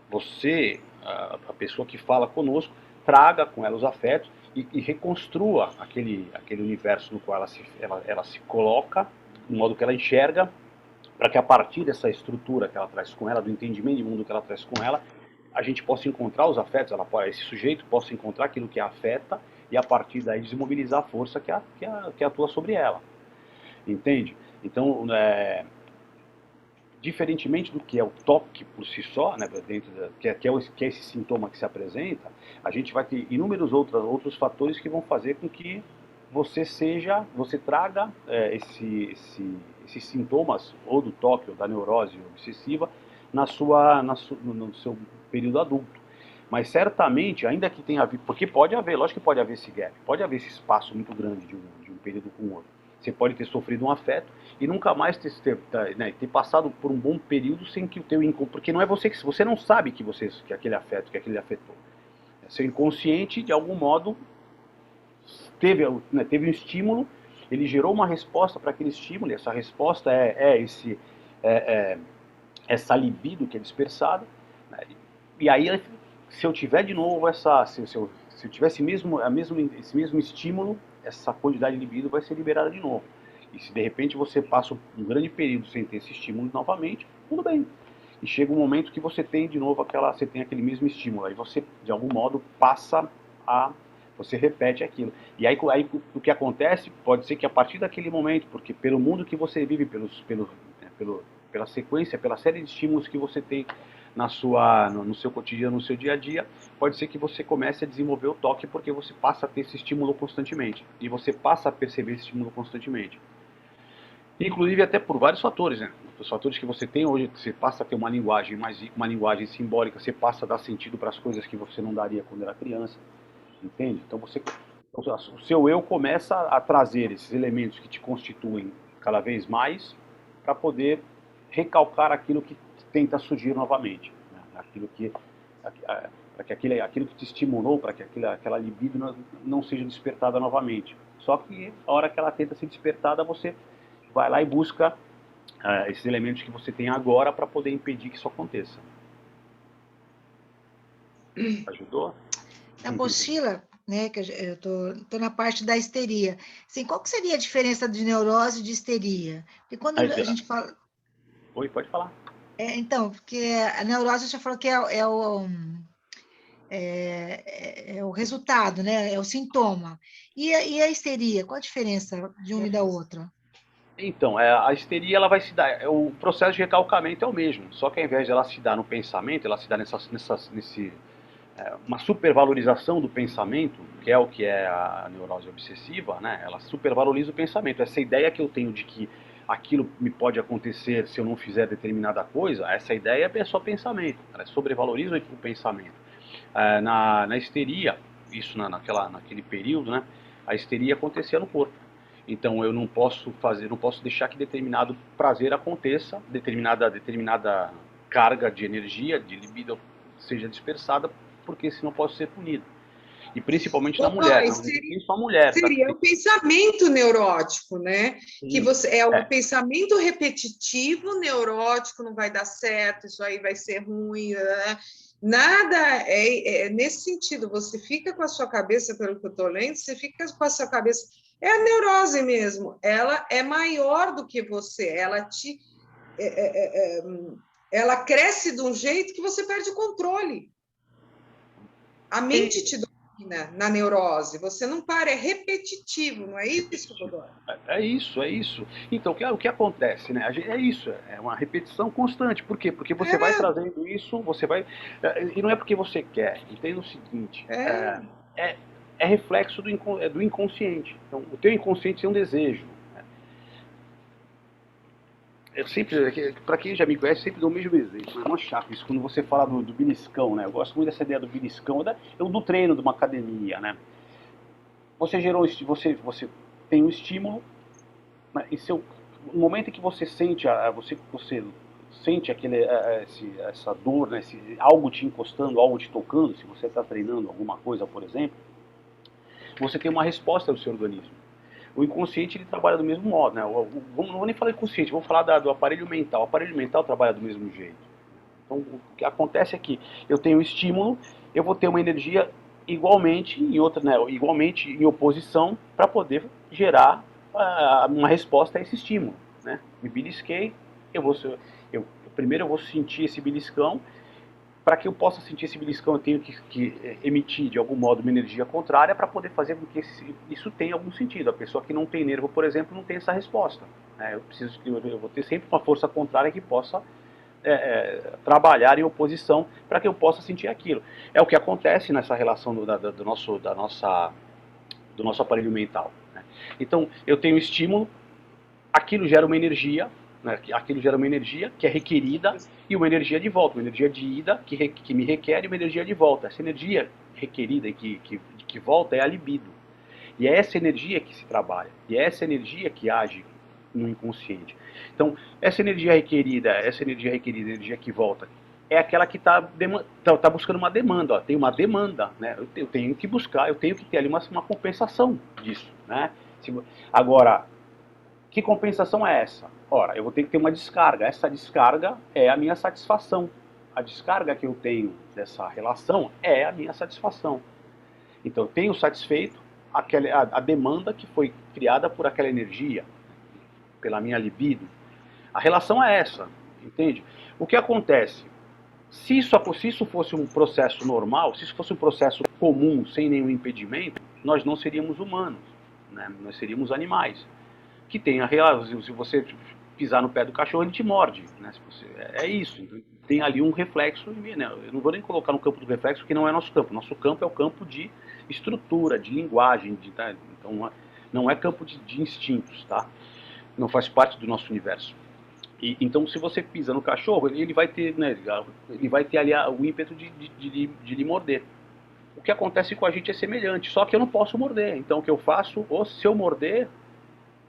você, a pessoa que fala conosco, traga com ela os afetos e reconstrua aquele universo no qual ela se coloca, no modo que ela enxerga, para que a partir dessa estrutura que ela traz com ela, do entendimento de mundo que ela traz com ela, a gente possa encontrar os afetos, esse sujeito possa encontrar aquilo que a afeta e a partir daí desmobilizar a força que atua sobre ela. Entende? Então, diferentemente do que é o toque por si só, né, que é esse sintoma que se apresenta, a gente vai ter inúmeros outros fatores que vão fazer com que você traga esses sintomas, ou do toque, ou da neurose obsessiva, no seu período adulto. Mas certamente, ainda que tenha havido, porque lógico que pode haver esse gap, pode haver esse espaço muito grande de um período com o outro. Você pode ter sofrido um afeto e nunca mais ter passado por um bom período sem que o teu inconsciente, porque não é você não sabe que aquele afetou. Seu inconsciente, de algum modo, teve um estímulo, ele gerou uma resposta para aquele estímulo, e essa resposta essa libido que é dispersada, né? E aí, se eu tiver de novo se eu tiver esse mesmo estímulo, essa quantidade de libido vai ser liberada de novo. E se de repente você passa um grande período sem ter esse estímulo novamente, tudo bem. E chega um momento que você tem de novo você tem aquele mesmo estímulo, aí você de algum modo você repete aquilo. E aí o que acontece pode ser que a partir daquele momento, porque pelo mundo que você vive, pela sequência, pela série de estímulos que você tem no seu cotidiano, no seu dia a dia, pode ser que você comece a desenvolver o toque porque você passa a ter esse estímulo constantemente. E você passa a perceber esse estímulo constantemente. Inclusive até por vários fatores, né? Os fatores que você tem hoje, você passa a ter uma linguagem uma linguagem simbólica, você passa a dar sentido para as coisas que você não daria quando era criança. Entende? Então o seu eu começa a trazer esses elementos que te constituem cada vez mais para poder recalcar aquilo que tenta surgir novamente, né? Aquilo que te estimulou, para que aquela libido não seja despertada novamente. Só que a hora que ela tenta ser despertada, você vai lá e busca esses elementos que você tem agora para poder impedir que isso aconteça. Ajudou? Na apostila, né, que eu tô na parte da histeria. Assim, qual que seria a diferença de neurose e de histeria? Porque quando a gente fala... Oi, pode falar. Então, porque a neurose já falou que é o resultado, né? É o sintoma. E a histeria, qual a diferença de uma e da outra? Então, a histeria ela vai se dar, o processo de recalcamento é o mesmo, só que ao invés de ela se dar no pensamento, ela se dá uma supervalorização do pensamento, que é o que é a neurose obsessiva, né? Ela supervaloriza o pensamento. Essa ideia que eu tenho de que aquilo me pode acontecer se eu não fizer determinada coisa, essa ideia é só pensamento, ela sobrevaloriza o pensamento. Na histeria, isso naquele período, né? A histeria acontecia no corpo. Então eu não posso deixar que determinado prazer aconteça, determinada carga de energia, de libido seja dispersada, porque senão posso ser punido. E principalmente na mulher, não a mulher. Seria o pensamento neurótico, né? Sim. Que o pensamento repetitivo, neurótico, não vai dar certo, isso aí vai ser ruim, né? Nada é nesse sentido. Você fica com a sua cabeça, pelo que eu estou lendo, você fica com a sua cabeça. É a neurose mesmo. Ela é maior do que você. Ela cresce de um jeito que você perde o controle. A mente te domina na neurose. Você não para, é repetitivo, não é isso, Godoy? É isso. Então, o que acontece, né? É isso, é uma repetição constante. Por quê? Porque você vai trazendo isso, você vai... E não é porque você quer. Entenda o seguinte, é reflexo do inconsciente. Então, o teu inconsciente tem um desejo. Eu sempre, para quem já me conhece, sempre dou o mesmo exemplo. É muito chato isso, quando você fala do beliscão, né? Eu gosto muito dessa ideia do beliscão, do treino de uma academia, né? Você você tem um estímulo, né? E no momento em que você sente, você sente essa dor, né? Algo te encostando, algo te tocando, se você está treinando alguma coisa, por exemplo, você tem uma resposta do seu organismo. O inconsciente ele trabalha do mesmo modo, né? Não vou nem falar inconsciente, vou falar do aparelho mental. O aparelho mental trabalha do mesmo jeito. Então, o que acontece é que eu tenho um estímulo, eu vou ter uma energia igualmente em oposição para poder gerar uma resposta a esse estímulo, né? Me belisquei, primeiro eu vou sentir esse beliscão. Para que eu possa sentir esse beliscão, eu tenho que emitir, de algum modo, uma energia contrária para poder fazer com que isso tenha algum sentido. A pessoa que não tem nervo, por exemplo, não tem essa resposta. Né? Eu vou ter sempre uma força contrária que possa trabalhar em oposição para que eu possa sentir aquilo. É o que acontece nessa relação do nosso aparelho mental. Né? Então, eu tenho estímulo, aquilo gera uma energia, né? Aquilo gera uma energia que é requerida e uma energia de volta, uma energia de ida que me requer e uma energia de volta. Essa energia requerida e que volta é a libido. E é essa energia que se trabalha, e é essa energia que age no inconsciente. Então, essa energia requerida, energia que volta, é aquela que está buscando uma demanda. Ó. Tem uma demanda, né? Eu tenho que buscar, eu tenho que ter ali uma compensação disso. Né? Agora, que compensação é essa? Ora, eu vou ter que ter uma descarga. Essa descarga é a minha satisfação. A descarga que eu tenho dessa relação é a minha satisfação. Então, eu tenho satisfeito a demanda que foi criada por aquela energia, pela minha libido. A relação é essa, entende? O que acontece? Se isso fosse um processo normal, se isso fosse um processo comum, sem nenhum impedimento, nós não seríamos humanos, né? Nós seríamos animais. Que tem se você pisar no pé do cachorro, ele te morde. Né? É isso. Então, tem ali um reflexo. Né? Eu não vou nem colocar no campo do reflexo, porque não é nosso campo. Nosso campo é o campo de estrutura, de linguagem. Tá? Então, não é campo de instintos. Tá? Não faz parte do nosso universo. Então, se você pisa no cachorro, ele vai ter, né, ali o ímpeto de lhe morder. O que acontece com a gente é semelhante, só que eu não posso morder. Então, o que eu faço, ou se eu morder,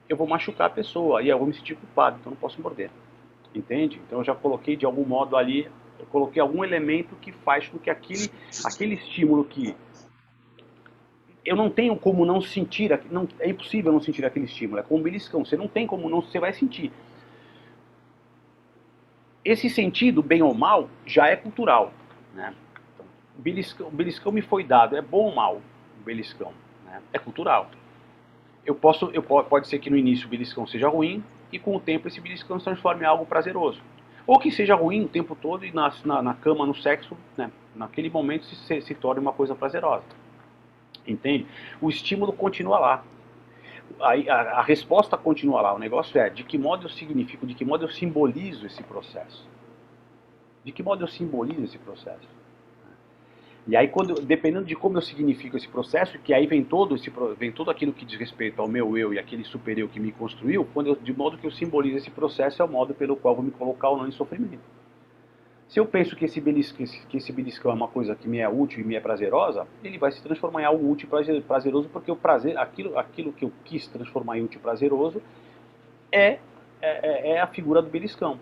eu vou machucar a pessoa, e eu vou me sentir culpado, então não posso morder. Entende? Então eu já coloquei de algum modo ali, eu coloquei algum elemento que faz com que aquele estímulo que eu não tenho como não sentir, é impossível não sentir aquele estímulo, é como um beliscão, você não tem como não, você vai sentir. Esse sentido, bem ou mal, já é cultural. Né? Então, o beliscão me foi dado, é bom ou mal o beliscão? Né? É cultural. Pode ser que no início o beliscão seja ruim e com o tempo esse beliscão se transforme em algo prazeroso. Ou que seja ruim o tempo todo e na cama, no sexo, né, naquele momento se torne uma coisa prazerosa. Entende? O estímulo continua lá. A resposta continua lá. O negócio é de que modo eu significo, de que modo eu simbolizo esse processo. De que modo eu simbolizo esse processo. E aí, dependendo de como eu significo esse processo, que aí vem todo aquilo que diz respeito ao meu eu e aquele super eu que me construiu, de modo que eu simbolizo esse processo, é o modo pelo qual eu vou me colocar ou não em sofrimento. Se eu penso que esse beliscão é uma coisa que me é útil e me é prazerosa, ele vai se transformar em algo útil e prazeroso, porque o prazer, aquilo que eu quis transformar em útil e prazeroso é a figura do beliscão.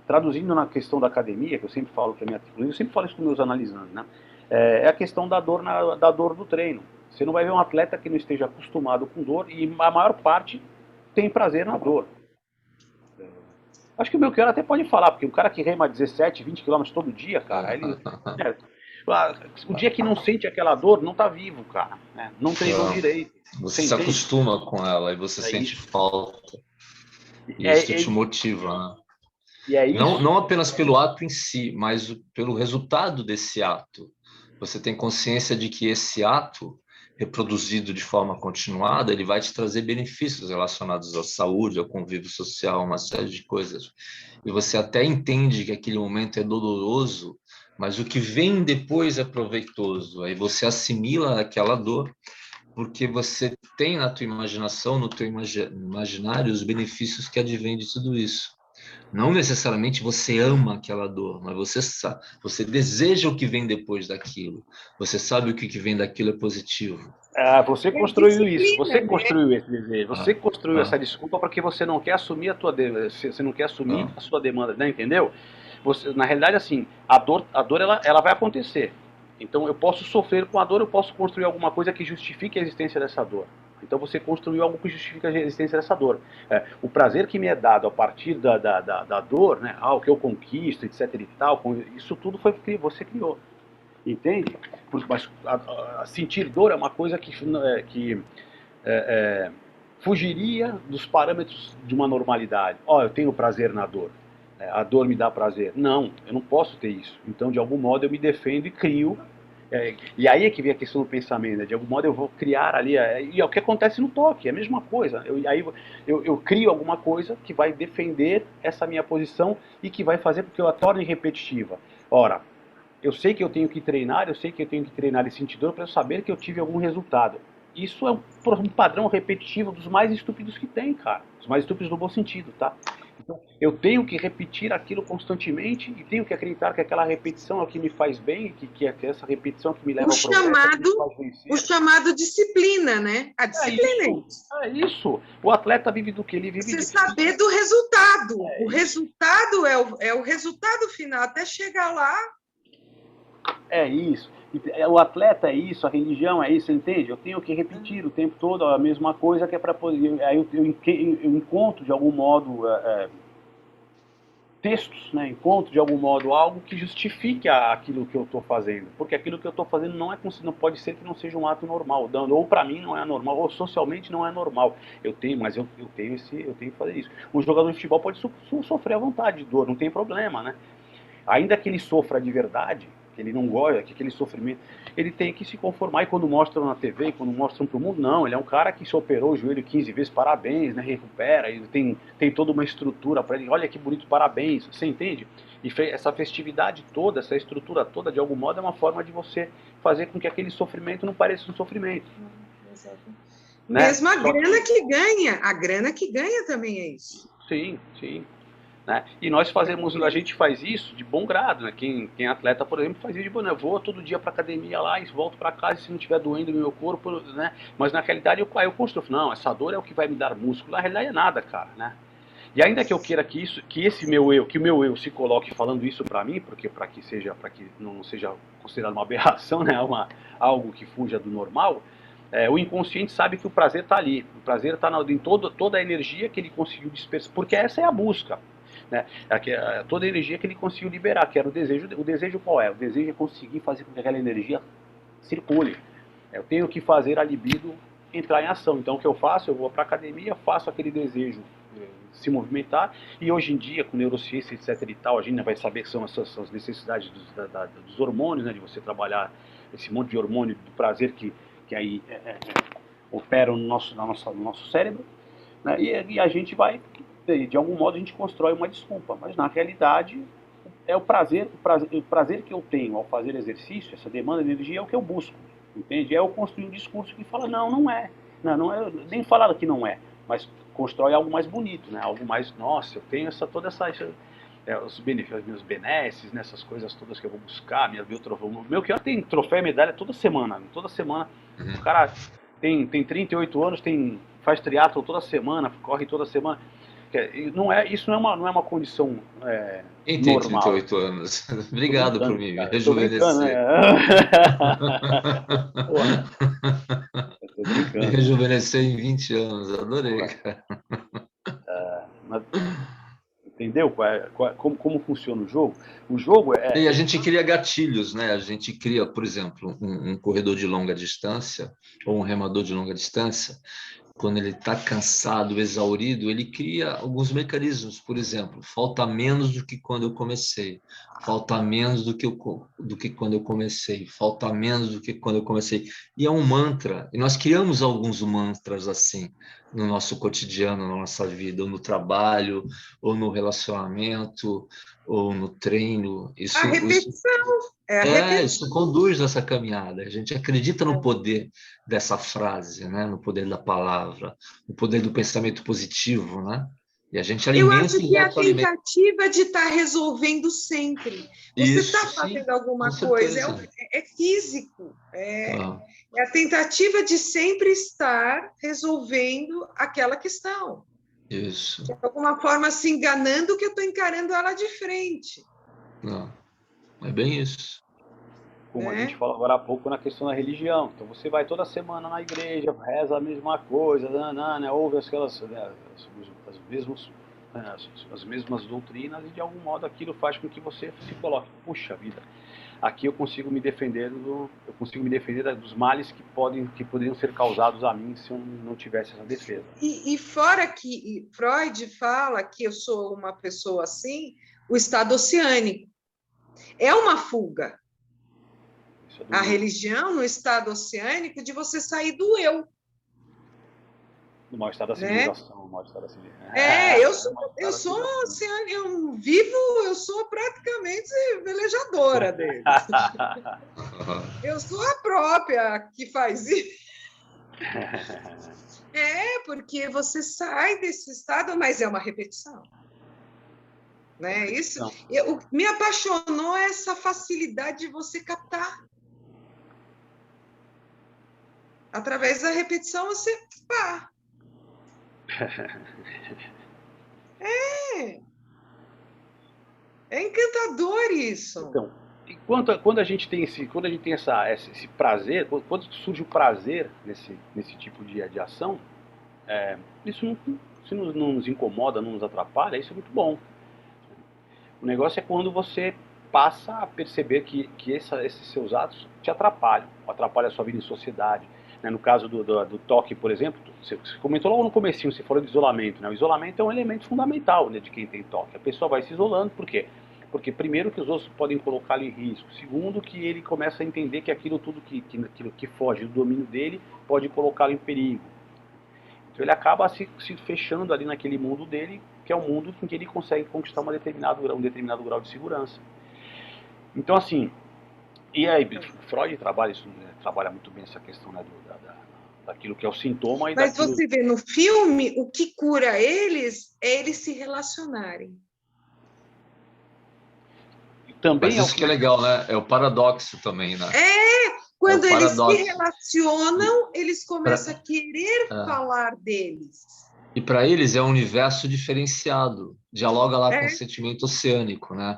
Traduzindo na questão da academia, que eu sempre falo que é minha eu sempre falo isso com meus analisandos, né? É a questão da dor do treino. Você não vai ver um atleta que não esteja acostumado com dor, e a maior parte tem prazer na dor. Acho que o Belchior até pode falar, porque o cara que rema 17, 20 km todo dia, cara, ele... o dia que não sente aquela dor, não tá vivo, cara. Né? Não treinou direito. Você se acostuma com ela e você sente falta. E isso te motiva, né? E é isso. Não apenas pelo ato em si, mas pelo resultado desse ato. Você tem consciência de que esse ato, reproduzido de forma continuada, ele vai te trazer benefícios relacionados à saúde, ao convívio social, uma série de coisas. E você até entende que aquele momento é doloroso, mas o que vem depois é proveitoso. Aí você assimila aquela dor, porque você tem na tua imaginação, no teu imaginário, os benefícios que advêm de tudo isso. Não necessariamente você ama aquela dor, mas você deseja o que vem depois daquilo. Você sabe o que vem daquilo é positivo. Você construiu isso, você construiu esse desejo, você construiu essa desculpa porque você não quer assumir você não quer assumir a sua demanda, né? Entendeu? Na realidade, assim, a dor ela vai acontecer. Então eu posso sofrer com a dor, eu posso construir alguma coisa que justifique a existência dessa dor. Então você construiu algo que justifica a existência dessa dor. O prazer que me é dado a partir da dor, né, o que eu conquisto, etc e tal, isso tudo foi que você criou. Entende? Mas sentir dor é uma coisa que fugiria dos parâmetros de uma normalidade. Eu tenho prazer na dor. A dor me dá prazer. Não, eu não posso ter isso. Então, de algum modo, eu me defendo e crio. E aí é que vem a questão do pensamento. Né? De algum modo, eu vou criar ali. E é o que acontece no toque, é a mesma coisa. Eu crio alguma coisa que vai defender essa minha posição e que vai fazer com que eu a torne repetitiva. Ora, eu sei que eu tenho que treinar, e sentir dor para eu saber que eu tive algum resultado. Isso é um padrão repetitivo dos mais estúpidos que tem, cara. Os mais estúpidos no bom sentido, tá? Então, eu tenho que repetir aquilo constantemente e tenho que acreditar que aquela repetição é o que me faz bem, que é essa repetição que me leva ao progresso. O chamado disciplina, né? A disciplina é isso. O atleta vive do que? Ele vive Você saber do resultado. O resultado é o resultado final. Até chegar lá... É isso. O atleta é isso, a religião é isso, entende? Eu tenho que repetir o tempo todo a mesma coisa, que é para poder... Aí eu encontro de algum modo textos, né? Encontro de algum modo algo que justifique aquilo que eu estou fazendo, porque aquilo que eu estou fazendo não pode ser que não seja um ato normal, ou para mim não é normal, ou socialmente não é normal. Eu tenho que fazer isso. Um jogador de futebol pode sofrer à vontade de dor, não tem problema, né? Ainda que ele sofra de verdade, que ele não gosta, que aquele sofrimento, ele tem que se conformar. E quando mostram na TV, quando mostram para o mundo, não, ele é um cara que se operou o joelho 15 vezes, parabéns, né, recupera, ele tem toda uma estrutura para ele, olha que bonito, parabéns, você entende? E essa festividade toda, essa estrutura toda, de algum modo, é uma forma de você fazer com que aquele sofrimento não pareça um sofrimento. Exato. Né? Mesmo a grana que ganha também é isso. Sim, sim. Né? E a gente faz isso de bom grado, né? Quem é atleta, por exemplo, faz isso de bom grado. Eu vou todo dia para academia lá e volto para casa, e se não estiver doendo no meu corpo, né? Mas na realidade eu construo, não, essa dor é o que vai me dar músculo. Na realidade é nada, cara, né? E ainda que eu queira que o meu eu se coloque falando isso para mim, porque para que não seja considerado uma aberração, né? Algo que fuja do normal. O inconsciente sabe que o prazer está ali, o prazer está em toda a energia que ele conseguiu dispersar, porque essa é a busca. Né? Toda a energia que ele conseguiu liberar, que era o desejo. O desejo qual é? O desejo é conseguir fazer com que aquela energia circule. Eu tenho que fazer a libido entrar em ação. Então o que eu faço? Eu vou para a academia, faço aquele desejo se movimentar, e hoje em dia, com neurociência, etc e tal, a gente vai saber que são as necessidades dos hormônios, né? De você trabalhar esse monte de hormônio do prazer que aí operam no nosso cérebro, né? E a gente vai... De algum modo a gente constrói uma desculpa, mas na realidade é o prazer que eu tenho ao fazer exercício, essa demanda de energia é o que eu busco, entende? É eu construir um discurso que fala, não é. Não é, nem falar que não é, mas constrói algo mais bonito, né? Algo mais, nossa, eu tenho os benefícios, meus benesses, né? Essas coisas todas que eu vou buscar, o meu que tem troféu e medalha toda semana, o cara tem 38 anos, faz triatlo toda semana, corre toda semana. Isso não é uma condição Quem tem normal. 38 anos? Obrigado por me rejuvenescer. Tô brincando. Me rejuvenescer em 20 anos, adorei, cara. Mas, entendeu como funciona o jogo? O jogo é... E a gente cria gatilhos, né? A gente cria, por exemplo, um corredor de longa distância ou um remador de longa distância. Quando ele está cansado, exaurido, ele cria alguns mecanismos. Por exemplo, falta menos do que quando eu comecei, falta menos do que quando eu comecei, falta menos do que quando eu comecei. E é um mantra. E nós criamos alguns mantras assim no nosso cotidiano, na nossa vida, ou no trabalho, ou no relacionamento, ou no treino. A repetição. Isso conduz essa caminhada. A gente acredita no poder dessa frase, né? No poder da palavra, no poder do pensamento positivo, né? E a gente alimenta. Eu acho que é a tentativa de estar resolvendo sempre. Você está fazendo alguma coisa, é físico. É a tentativa de sempre estar resolvendo aquela questão. Isso. De alguma forma se enganando que eu estou encarando ela de frente. Não. É bem isso. Como a gente falou agora há pouco na questão da religião. Então você vai toda semana na igreja, reza a mesma coisa, ouve as mesmas doutrinas e de algum modo aquilo faz com que você se coloque, puxa vida, aqui eu consigo me defender dos males que poderiam ser causados a mim se eu não tivesse essa defesa. E fora que Freud fala que eu sou uma pessoa assim, o estado oceânico é uma fuga. A religião no estado oceânico de você sair do eu. Do mal-estar da civilização. Eu sou oceânico, eu sou praticamente velejadora dele. Eu sou a própria que faz isso. Porque você sai desse estado, mas é uma repetição. Né? Isso me apaixonou essa facilidade de você captar. Através da repetição, você... É encantador isso. Então, quando a gente tem esse prazer, quando surge o prazer nesse tipo de ação, isso se não nos incomoda, não nos atrapalha, isso é muito bom. O negócio é quando você passa a perceber que esses seus atos te atrapalham a sua vida em sociedade. No caso do toque, por exemplo, você comentou logo no comecinho, você falou de isolamento. Né? O isolamento é um elemento fundamental, né, de quem tem toque. A pessoa vai se isolando, por quê? Porque primeiro que os outros podem colocá-lo em risco. Segundo que ele começa a entender que aquilo tudo que foge do domínio dele pode colocá-lo em perigo. Então ele acaba se fechando ali naquele mundo dele, que é um mundo em que ele consegue conquistar um determinado grau de segurança. Então assim, e aí Freud trabalha muito bem essa questão, né, daquilo que é o sintoma. Mas você vê no filme, o que cura eles é eles se relacionarem. Também mas isso que é legal, né? É o paradoxo também, né? Quando eles se relacionam, eles começam a querer falar deles. E para eles é um universo diferenciado, dialoga lá com o sentimento oceânico, né?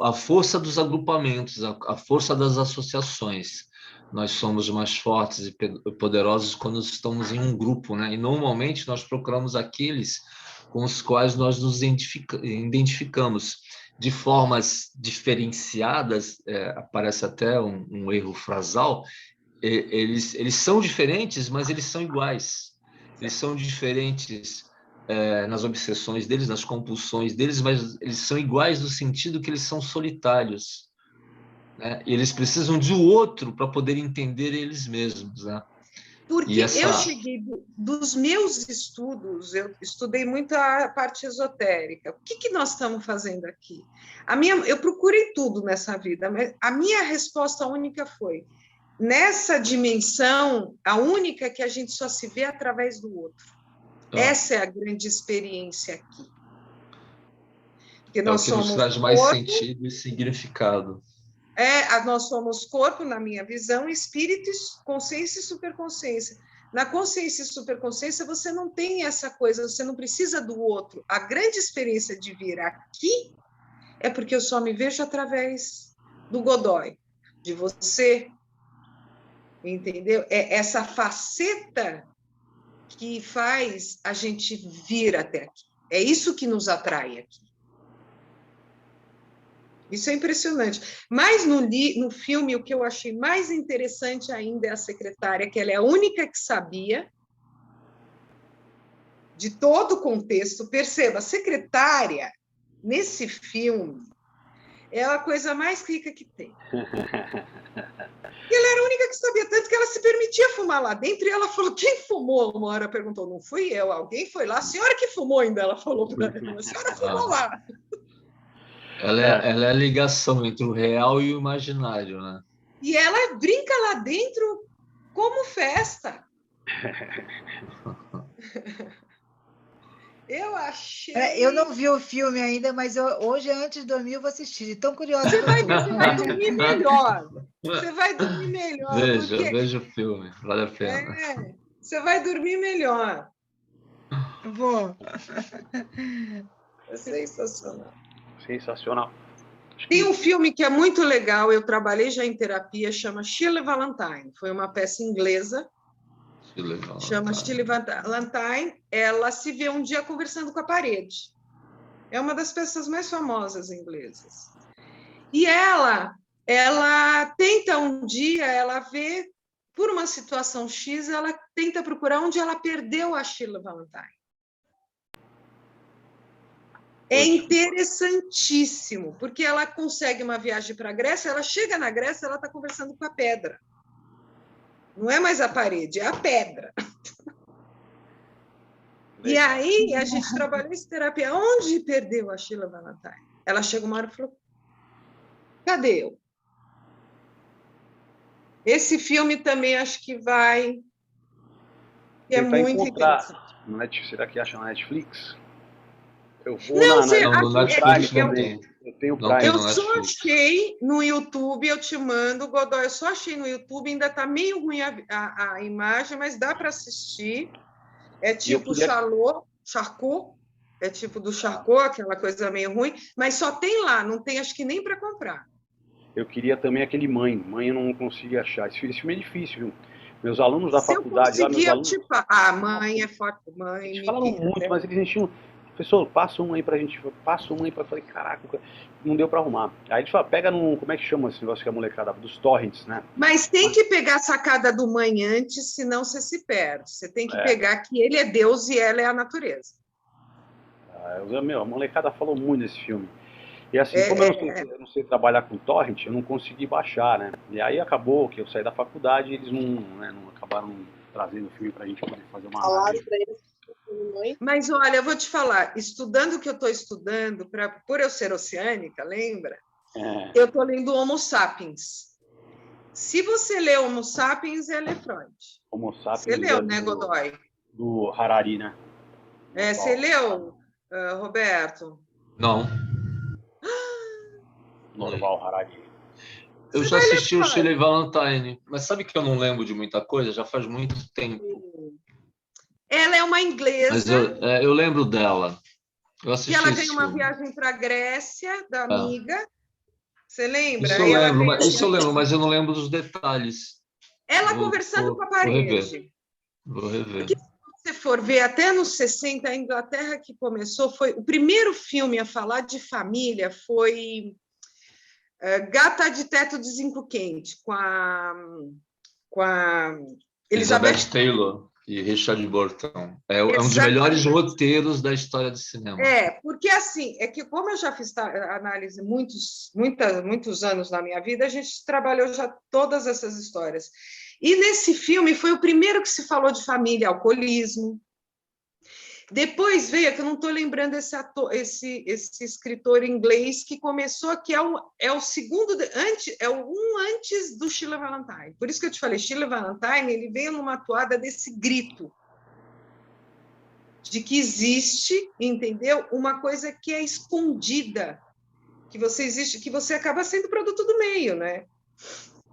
A força dos agrupamentos, a força das associações. Nós somos mais fortes e poderosos quando estamos em um grupo, né? E normalmente nós procuramos aqueles com os quais nós nos identificamos de formas diferenciadas. Aparece até um erro frasal. Eles são diferentes, mas eles são iguais. Eles são diferentes nas obsessões deles, nas compulsões deles, mas eles são iguais no sentido que eles são solitários, né? E eles precisam de outro para poder entender eles mesmos, né? Porque eu cheguei dos meus estudos, eu estudei muito a parte esotérica. O que nós estamos fazendo aqui? Eu procurei tudo nessa vida, mas a minha resposta única foi: nessa dimensão, a única que a gente só se vê através do outro. Essa é a grande experiência aqui. Porque nós o que nos traz mais sentido e significado. Nós somos corpo, na minha visão, espírito, consciência e superconsciência. Na consciência e superconsciência, você não tem essa coisa, você não precisa do outro. A grande experiência de vir aqui é porque eu só me vejo através do Godoy, de você, entendeu? É essa faceta que faz a gente vir até aqui. É isso que nos atrai aqui. Isso é impressionante. Mas no filme, o que eu achei mais interessante ainda é a secretária, que ela é a única que sabia de todo o contexto. Perceba, a secretária, nesse filme, é a coisa mais rica que tem. E ela era a única que sabia, tanto que ela se permitia fumar lá dentro, e ela falou: quem fumou? Uma hora perguntou: não fui eu, alguém foi lá? A senhora que fumou ainda, ela falou para ela, a senhora fumou lá. Ela é a ligação entre o real e o imaginário, né? E ela brinca lá dentro como festa. Eu achei... Eu não vi o filme ainda, mas hoje, antes de dormir, eu vou assistir. Tão curiosa. Você vai dormir melhor. Você vai dormir melhor. Veja o filme, vale a pena. Você vai dormir melhor. Vou. É sensacional. Sensacional. Tem um filme que é muito legal, eu trabalhei já em terapia, chama Shirley Valentine. Foi uma peça inglesa. Chama Shirley Valentine. Ela se vê um dia conversando com a parede. É uma das peças mais famosas inglesas. E ela tenta um dia, ela vê, por uma situação X, ela tenta procurar onde ela perdeu a Shirley Valentine. É interessantíssimo, porque ela consegue uma viagem para a Grécia, ela chega na Grécia, ela está conversando com a pedra. Não é mais a parede, é a pedra. E aí, a gente trabalhou essa terapia. Onde perdeu a Shirley Valentine? Ela chega uma hora e falou: cadê eu? Esse filme também acho que vai... É muito interessante. Será que acha na Netflix? Eu vou no Netflix não tem. Eu tenho Prime. Eu só achei no YouTube, eu te mando, Godoy, eu só achei no YouTube, ainda está meio ruim a imagem, mas dá para assistir. É tipo Charcot, é tipo do Charcot, aquela coisa meio ruim, mas só tem lá, não tem acho que nem para comprar. Eu queria também aquele Mãe eu não consegui achar. Esse filme é difícil, viu? Meus alunos da faculdade... Eu conseguia, Mãe é forte, Mãe... Eles falaram muito, mas eles enchiam... Professor, passa um aí pra gente, passa um aí pra... Eu falei, caraca, não deu pra arrumar. Aí eles falam, pega num... Como é que chama esse negócio que a molecada... Dos torrents, né? Mas tem que pegar a sacada do Mãe antes, senão você se perde. Você tem que pegar que ele é Deus e ela é a natureza. A molecada falou muito desse filme. E assim, como eu não sei trabalhar com torrent, eu não consegui baixar, né? E aí acabou que eu saí da faculdade e eles não acabaram trazendo o filme pra gente poder fazer uma análise. Mas, olha, eu vou te falar, estudando o que eu estou estudando, por eu ser oceânica, lembra? Eu estou lendo Homo Sapiens. Se você lê Homo Sapiens, é Freud. Homo Sapiens. Você leu, né, Godoy? Do Harari, né? Você leu, Roberto? Não. Norval Harari. Eu já assisti o Shirley Valentine, mas sabe que eu não lembro de muita coisa? Já faz muito tempo. Ela é uma inglesa. Mas eu lembro dela. Eu assisti. E ela tem uma viagem para a Grécia, da amiga. Você lembra? Isso eu lembro, mas eu não lembro dos detalhes. Ela conversando com a parede. Vou rever. Porque se você for ver, até nos 60, a Inglaterra que começou, foi o primeiro filme a falar de família foi Gata de Teto de Zinco Quente, com a Elizabeth Taylor e Richard Burton. É um dos melhores roteiros da história do cinema. Porque assim, é que como eu já fiz análise muitos anos na minha vida, a gente trabalhou já todas essas histórias. E nesse filme foi o primeiro que se falou de família, alcoolismo. Depois veio, que eu não estou lembrando esse escritor inglês que começou, que é o segundo, antes do Sheila Valentine. Por isso que eu te falei, Sheila Valentine, ele veio numa toada desse grito, de que existe, entendeu? Uma coisa que é escondida, que você acaba sendo produto do meio, né?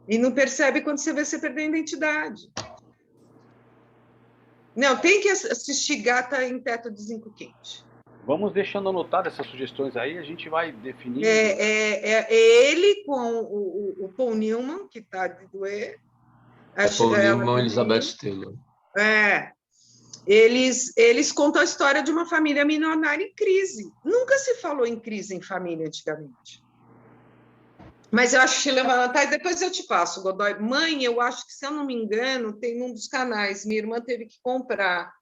E não percebe quando você vê você perder a identidade. Não, tem que assistir Gata em Teto de Zinco Quente. Vamos deixando anotadas essas sugestões aí, a gente vai definindo. Ele com o Paul Newman, que está de doer. Paul Newman e Elizabeth Taylor. Eles contam a história de uma família milionária em crise. Nunca se falou em crise em família antigamente. Mas eu acho que Sheila Valentine, depois eu te passo, Godoy. Mãe, eu acho que, se eu não me engano, tem um dos canais. Minha irmã teve que comprar.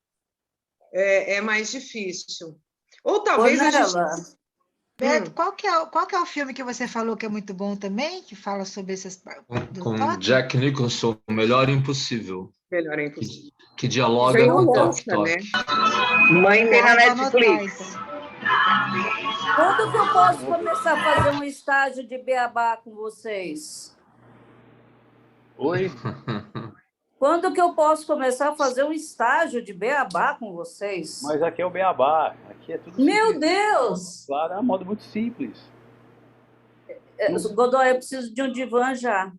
É mais difícil. Ou talvez a gente... Beto, qual que é o filme que você falou que é muito bom também, que fala sobre esses... Com Jack Nicholson, O Melhor Impossível. Melhor Impossível. Que dialoga com o Toque Toque. Né? Mãe tem na Netflix. Quando que eu posso começar a fazer um estágio de beabá com vocês? Oi? Quando que eu posso começar a fazer um estágio de beabá com vocês? Mas aqui é o beabá, aqui é tudo Meu simples. Deus! Claro, é um modo muito simples. Godoy, eu preciso de um divã já.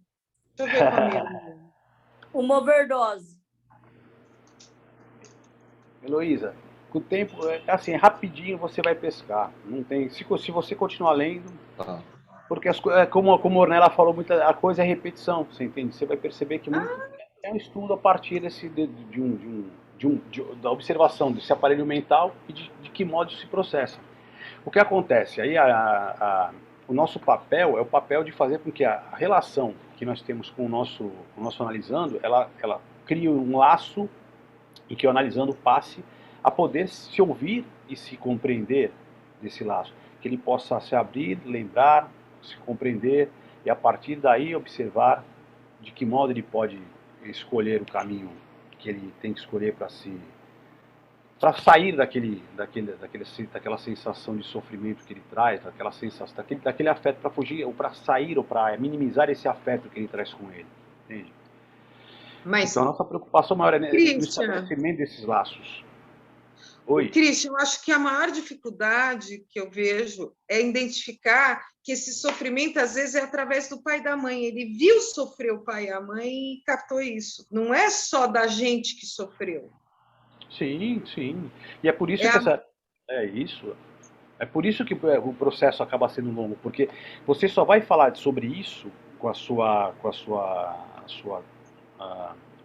Deixa eu ver comigo. Uma overdose. Heloísa, com o tempo, assim, rapidinho você vai pescar. Não tem, se você continuar lendo, porque como a Ornella falou, a coisa é repetição, você entende? Você vai perceber que é um estudo a partir da observação desse aparelho mental e de que modo se processa. O que acontece? Aí o nosso papel é o papel de fazer com que a relação que nós temos com o nosso analisando, ela cria um laço e que o analisando passe a poder se ouvir e se compreender desse laço. Que ele possa se abrir, lembrar, se compreender e a partir daí observar de que modo ele pode escolher o caminho que ele tem que escolher para sair daquela sensação de sofrimento que ele traz, daquela sensação, daquele afeto, para fugir, ou para sair, ou para minimizar esse afeto que ele traz com ele. Entende? Mas, então a nossa preocupação maior é no estabelecimento desses laços. Oi. Christian, eu acho que a maior dificuldade que eu vejo é identificar que esse sofrimento, às vezes, é através do pai e da mãe. Ele viu sofrer o pai e a mãe e captou isso. Não é só da gente que sofreu. Sim, sim. E é por isso É por isso que o processo acaba sendo longo, porque você só vai falar sobre isso com a sua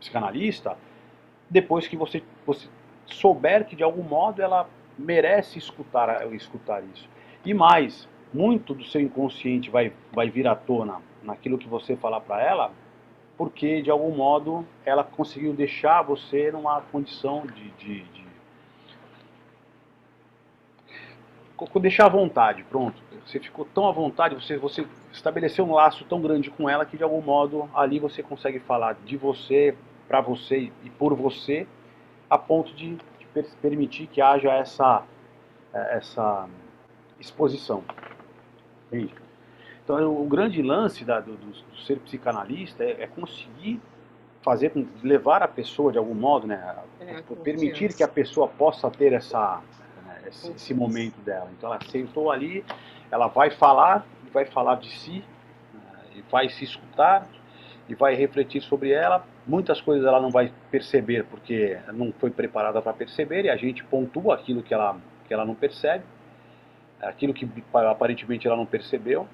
psicanalista depois que você souber que de algum modo ela merece escutar isso. E mais, muito do seu inconsciente vai vir à tona naquilo que você falar para ela, porque de algum modo ela conseguiu deixar você numa condição de deixar à vontade, pronto. Você ficou tão à vontade, você estabeleceu um laço tão grande com ela que de algum modo ali você consegue falar de você, para você e por você, a ponto de permitir que haja essa exposição. Entende? Então o grande lance do ser psicanalista é conseguir levar a pessoa de algum modo, né, permitir que a pessoa possa ter esse momento dela. Então ela sentou ali, ela vai falar de si, e vai se escutar, e vai refletir sobre ela. Muitas coisas ela não vai perceber, porque não foi preparada para perceber, e a gente pontua aquilo que ela não percebe, aquilo que aparentemente ela não percebeu,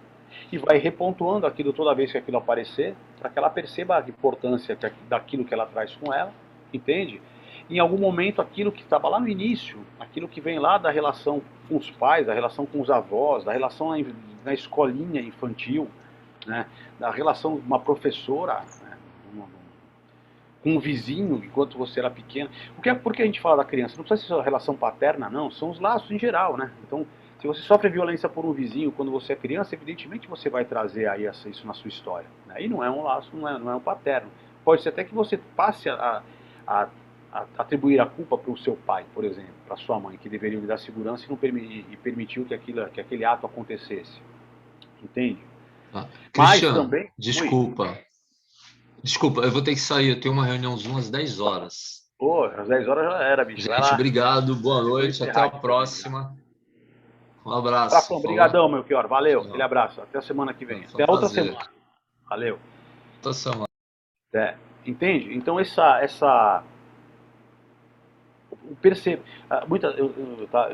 e vai repontuando aquilo toda vez que aquilo aparecer, para que ela perceba a importância daquilo que ela traz com ela, entende? Em algum momento aquilo que estava lá no início, aquilo que vem lá da relação com os pais, da relação com os avós, da relação na escolinha infantil, né, da relação com uma professora, né, com um vizinho, enquanto você era pequeno. Por que a gente fala da criança? Não precisa ser a relação paterna, não, são os laços em geral, né? Então, se você sofre violência por um vizinho quando você é criança, evidentemente você vai trazer aí isso na sua história. Né? E não é um laço, não é um paterno. Pode ser até que você passe a atribuir a culpa para o seu pai, por exemplo, para sua mãe, que deveriam lhe dar segurança e não permitiu que aquele ato acontecesse. Entende? Ah, Mas Cristiano, também... desculpa. Desculpa, eu vou ter que sair, eu tenho uma reuniãozinha às 10 horas. Pô, às 10 horas já era, bicho. Vai Gente, lá. obrigado, boa noite, até a próxima. Um abraço. Obrigadão, meu pior. Valeu, Tchau. aquele abraço. Até a semana que vem. Foi Até um outra prazer. semana. Valeu. Outra semana. Entende? Então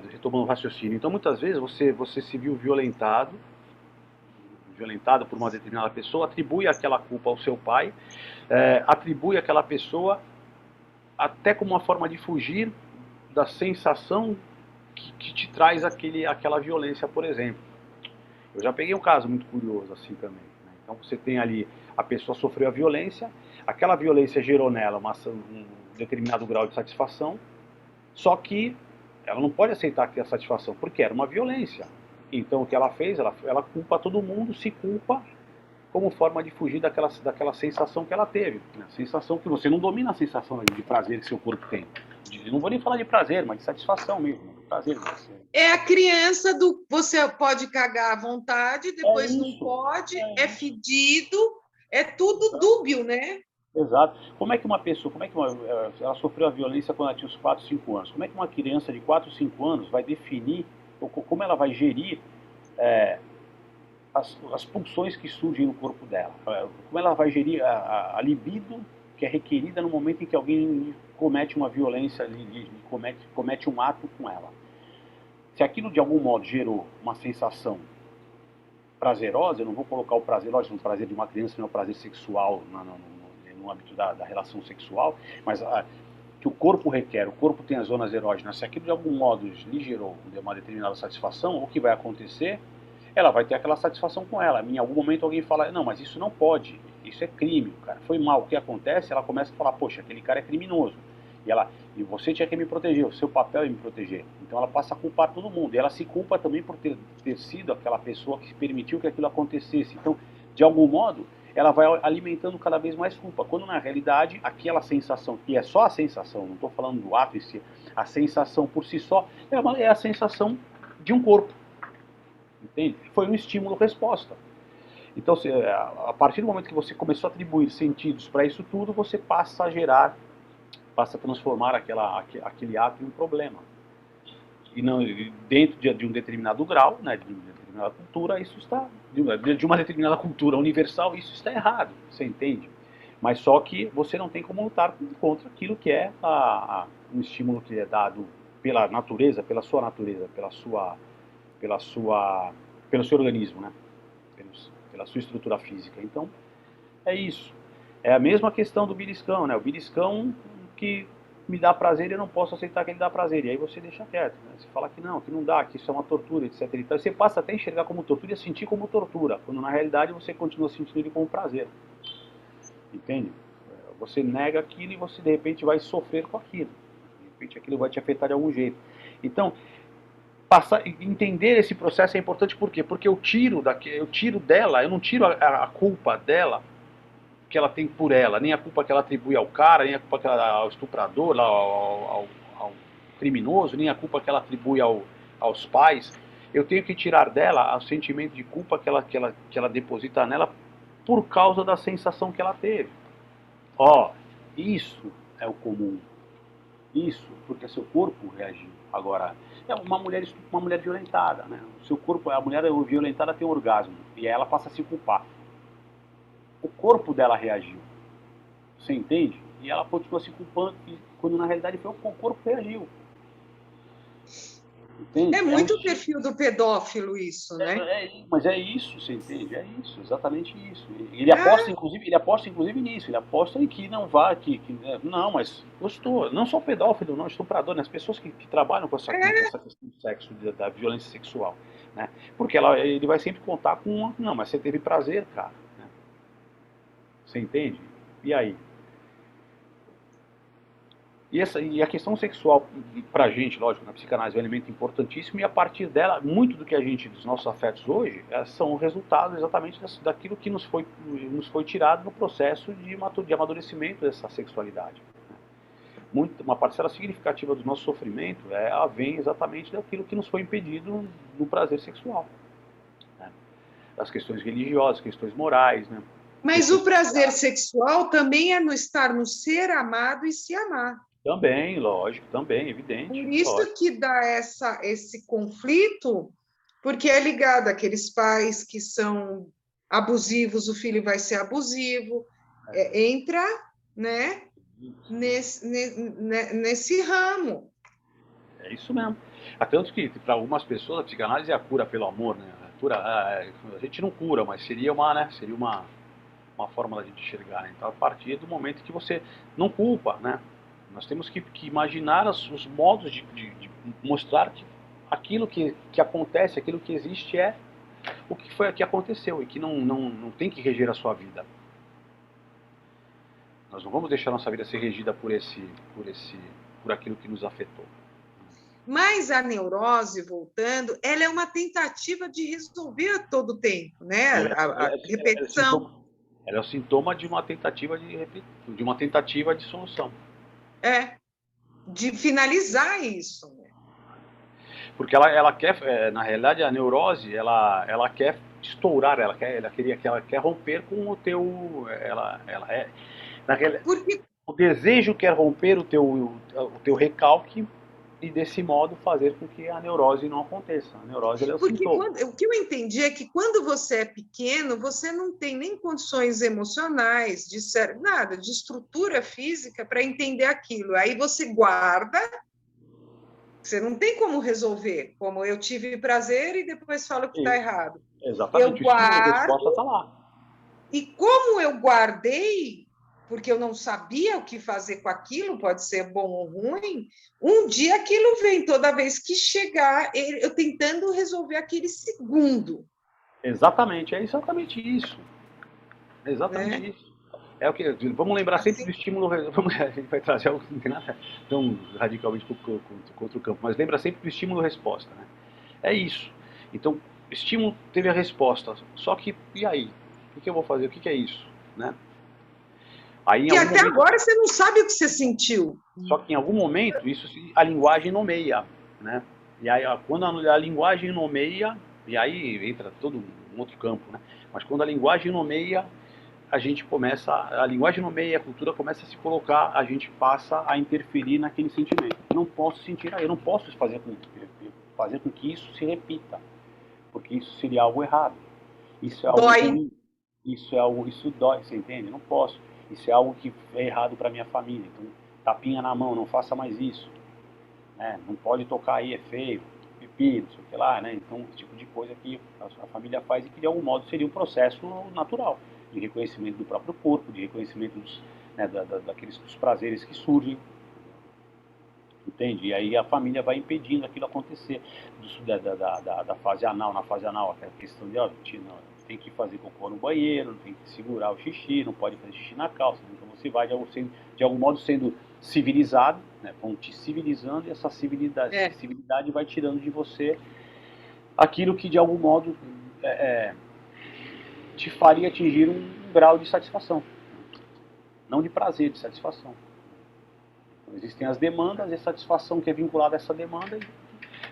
retomando o raciocínio. Então muitas vezes você se viu violentado por uma determinada pessoa, atribui aquela culpa ao seu pai, atribui aquela pessoa até como uma forma de fugir da sensação que te traz aquela violência, por exemplo. Eu já peguei um caso muito curioso assim também, né? Então você tem ali, a pessoa sofreu a violência, aquela violência gerou nela um determinado grau de satisfação, só que ela não pode aceitar aquela satisfação, porque era uma violência. Então o que ela fez, ela culpa todo mundo, se culpa como forma de fugir daquela sensação que ela teve. Né? Sensação que você não domina a sensação de prazer que seu corpo tem. Não vou nem falar de prazer, mas de satisfação mesmo. De prazer. É a criança do você pode cagar à vontade, depois não pode, é fedido, é tudo dúbio, né? Exato. Como é que uma pessoa, ela sofreu a violência quando ela tinha uns 4, 5 anos? Como é que uma criança de 4, 5 anos vai definir, como ela vai gerir as pulsões que surgem no corpo dela? Como ela vai gerir a libido que é requerida no momento em que alguém comete uma violência, comete um ato com ela? Se aquilo de algum modo gerou uma sensação prazerosa, eu não vou colocar o prazer, lógico, o prazer de uma criança não é o prazer sexual no âmbito da relação sexual, mas que o corpo requer, o corpo tem as zonas erógenas, se aquilo de algum modo lhe gerou uma determinada satisfação, o que vai acontecer? Ela vai ter aquela satisfação com ela. Em algum momento alguém fala, não, mas isso não pode, isso é crime, cara, foi mal. O que acontece? Ela começa a falar, poxa, aquele cara é criminoso. E você tinha que me proteger, o seu papel é me proteger. Então ela passa a culpar todo mundo. E ela se culpa também por ter sido aquela pessoa que permitiu que aquilo acontecesse. Então, de algum modo, ela vai alimentando cada vez mais culpa. Quando na realidade, aquela sensação, que é só a sensação, não estou falando do ato em si, a sensação por si só, é a sensação de um corpo. Entende? Foi um estímulo-resposta. Então, a partir do momento que você começou a atribuir sentidos para isso tudo, você passa a transformar aquele ato em um problema. E não, dentro de um determinado grau, né, de uma determinada cultura, isso está... De uma determinada cultura universal, isso está errado, você entende? Mas só que você não tem como lutar contra aquilo que é um estímulo que é dado pela natureza, pelo seu organismo, né? Pela sua estrutura física. Então, é isso. É a mesma questão do beliscão, né? O beliscão que me dá prazer, eu não posso aceitar que ele dá prazer. E aí você deixa quieto, né? Você fala que não dá, que isso é uma tortura, etc. Então você passa até a enxergar como tortura e a sentir como tortura, quando na realidade você continua sentindo ele como prazer. Entende? Você nega aquilo e você de repente vai sofrer com aquilo. De repente aquilo vai te afetar de algum jeito. Então, entender esse processo é importante por quê? Porque eu tiro dela, eu não tiro a culpa dela que ela tem por ela, nem a culpa que ela atribui ao cara, nem a culpa que ao estuprador, ao criminoso, nem a culpa que ela atribui aos pais. Eu tenho que tirar dela o sentimento de culpa que ela deposita nela por causa da sensação que ela teve. Isso é o comum. Isso, porque seu corpo reagiu. Agora, é uma mulher violentada, né? O seu corpo, a mulher violentada tem um orgasmo, e aí ela passa a se culpar. O corpo dela reagiu. Você entende? E ela continua se culpando, quando na realidade foi o corpo que reagiu. Entende? É muito o perfil do pedófilo isso, né? Mas é isso, você entende? É isso, exatamente isso. Ele aposta, inclusive nisso. Ele aposta em que não vá, não, mas eu estou, não sou pedófilo, não, estuprador, né? As pessoas que trabalham com essa questão do sexo, da violência sexual, né? Porque ele vai sempre contar com não, mas você teve prazer, cara. Né? Você entende? E aí? E a questão sexual, para a gente, lógico, na psicanálise é um elemento importantíssimo, e a partir dela, muito do que a gente, dos nossos afetos hoje, são resultados exatamente daquilo que nos foi tirado no processo de amadurecimento dessa sexualidade. Uma parcela significativa do nosso sofrimento vem exatamente daquilo que nos foi impedido no prazer sexual. Né? Das questões religiosas, questões morais, né? Mas o prazer sexual também é no estar no ser amado e se amar. Também, lógico, também, evidente. Por isso lógico. que dá esse conflito, porque é ligado àqueles pais que são abusivos, o filho vai ser abusivo, entra, né, nesse ramo. É isso mesmo. Tanto que, para algumas pessoas, a psicanálise é a cura pelo amor, né? A gente não cura, mas seria uma forma da gente enxergar, né? Então, a partir do momento que você não culpa, né? Nós temos que imaginar os modos de mostrar que aquilo que acontece, aquilo que existe é o que aconteceu e que não tem que reger a sua vida. Nós não vamos deixar a nossa vida ser regida por aquilo que nos afetou. Mas a neurose, voltando, ela é uma tentativa de resolver a todo tempo, né? A repetição. Ela é o sintoma de uma tentativa de solução. De finalizar isso. Né? Porque ela quer, na realidade, a neurose, ela quer estourar, ela quer romper com o teu, na realidade, porque o desejo quer romper o teu recalque e desse modo fazer com que a neurose não aconteça. A neurose é o sintoma. O que eu entendi é que quando você é pequeno, você não tem nem condições emocionais, nada, de estrutura física para entender aquilo. Aí você guarda, você não tem como resolver, como eu tive prazer e depois falo que está errado. Exatamente, a resposta está lá. E como eu guardei, porque eu não sabia o que fazer com aquilo, pode ser bom ou ruim, um dia aquilo vem, toda vez que chegar, eu tentando resolver aquele segundo. Exatamente, é exatamente isso. Exatamente isso. É o que, vamos lembrar sempre do estímulo, a gente vai trazer algo que não tem nada tão radicalmente contra o campo, mas lembra sempre do estímulo-resposta, né? É isso. Então, estímulo teve a resposta, só que, e aí? O que eu vou fazer? O que é isso? Né? Aí, e até agora você não sabe o que você sentiu. Só que em algum momento, a linguagem nomeia, né? E aí, quando a linguagem nomeia, e aí entra todo um outro campo, né? Mas quando a linguagem nomeia, a linguagem nomeia, a cultura começa a se colocar, a gente passa a interferir naquele sentimento. Eu não posso sentir, eu não posso fazer com que isso se repita, porque isso seria algo errado. Isso é algo ruim. Isso dói, você entende? Não posso. Isso é algo que é errado para minha família. Então, tapinha na mão, não faça mais isso. Né? Não pode tocar aí, é feio, pipi, não sei o que lá, né? Então, esse tipo de coisa que a família faz e que de algum modo seria um processo natural de reconhecimento do próprio corpo, de reconhecimento dos prazeres que surgem. Entende? E aí a família vai impedindo aquilo acontecer. Da fase anal, na fase anal, aquela questão de, tem que fazer cocô no banheiro, tem que segurar o xixi, não pode fazer xixi na calça. Então você vai de algum modo sendo civilizado, né? Vão te civilizando, e essa civilidade vai tirando de você aquilo que de algum modo te faria atingir um grau de satisfação. Não de prazer, de satisfação. Então, existem as demandas e a satisfação que é vinculada a essa demanda.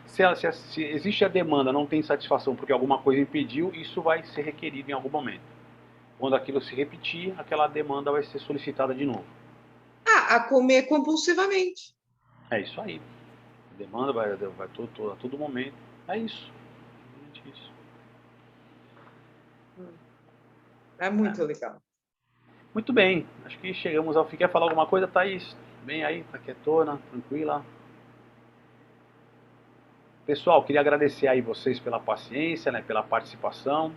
Se existe a demanda, não tem satisfação porque alguma coisa impediu, isso vai ser requerido em algum momento. Quando aquilo se repetir, aquela demanda vai ser solicitada de novo. A comer compulsivamente. É isso aí. A demanda vai a todo momento. É isso. É muito legal. Muito bem. Acho que chegamos ao fim. Quer falar alguma coisa, Thaís? Bem aí, tá quietona, tranquila. Pessoal, queria agradecer aí vocês pela paciência, né, pela participação.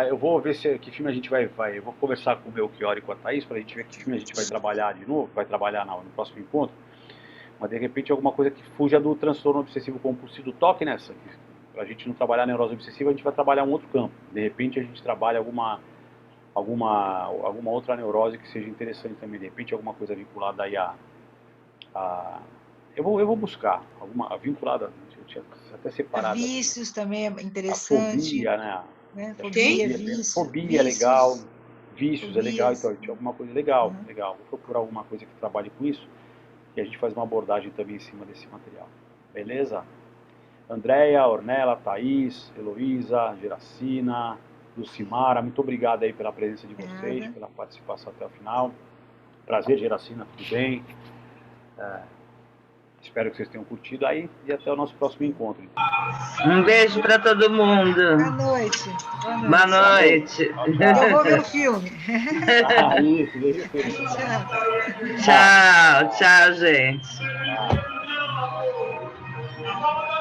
Eu vou ver que filme a gente vai. Eu vou conversar com o Belchior e com a Thaís para a gente ver que filme a gente vai trabalhar de novo, no próximo encontro. Mas de repente alguma coisa que fuja do transtorno obsessivo compulsivo do toque nessa. Para a gente não trabalhar a neurose obsessiva, a gente vai trabalhar um outro campo. De repente a gente trabalha alguma outra neurose que seja interessante também. De repente alguma coisa vinculada aí Eu vou buscar alguma vinculada, eu tinha até separado. Vícios também é interessante. A fobia, né? Fobia vícios, é legal, vícios fobias. É legal, então tinha alguma coisa legal, legal. Vou procurar alguma coisa que trabalhe com isso e a gente faz uma abordagem também em cima desse material. Beleza? Andréia, Ornella, Thaís, Heloísa, Geracina, Lucimara, muito obrigado aí pela presença de vocês, pela participação até o final. Prazer, Geracina, tudo bem? Espero que vocês tenham curtido aí e até o nosso próximo encontro. Um beijo para todo mundo. Boa noite. Boa noite. Eu vou ver o filme. Isso, veja o filme. Tchau, tchau, gente. Tchau.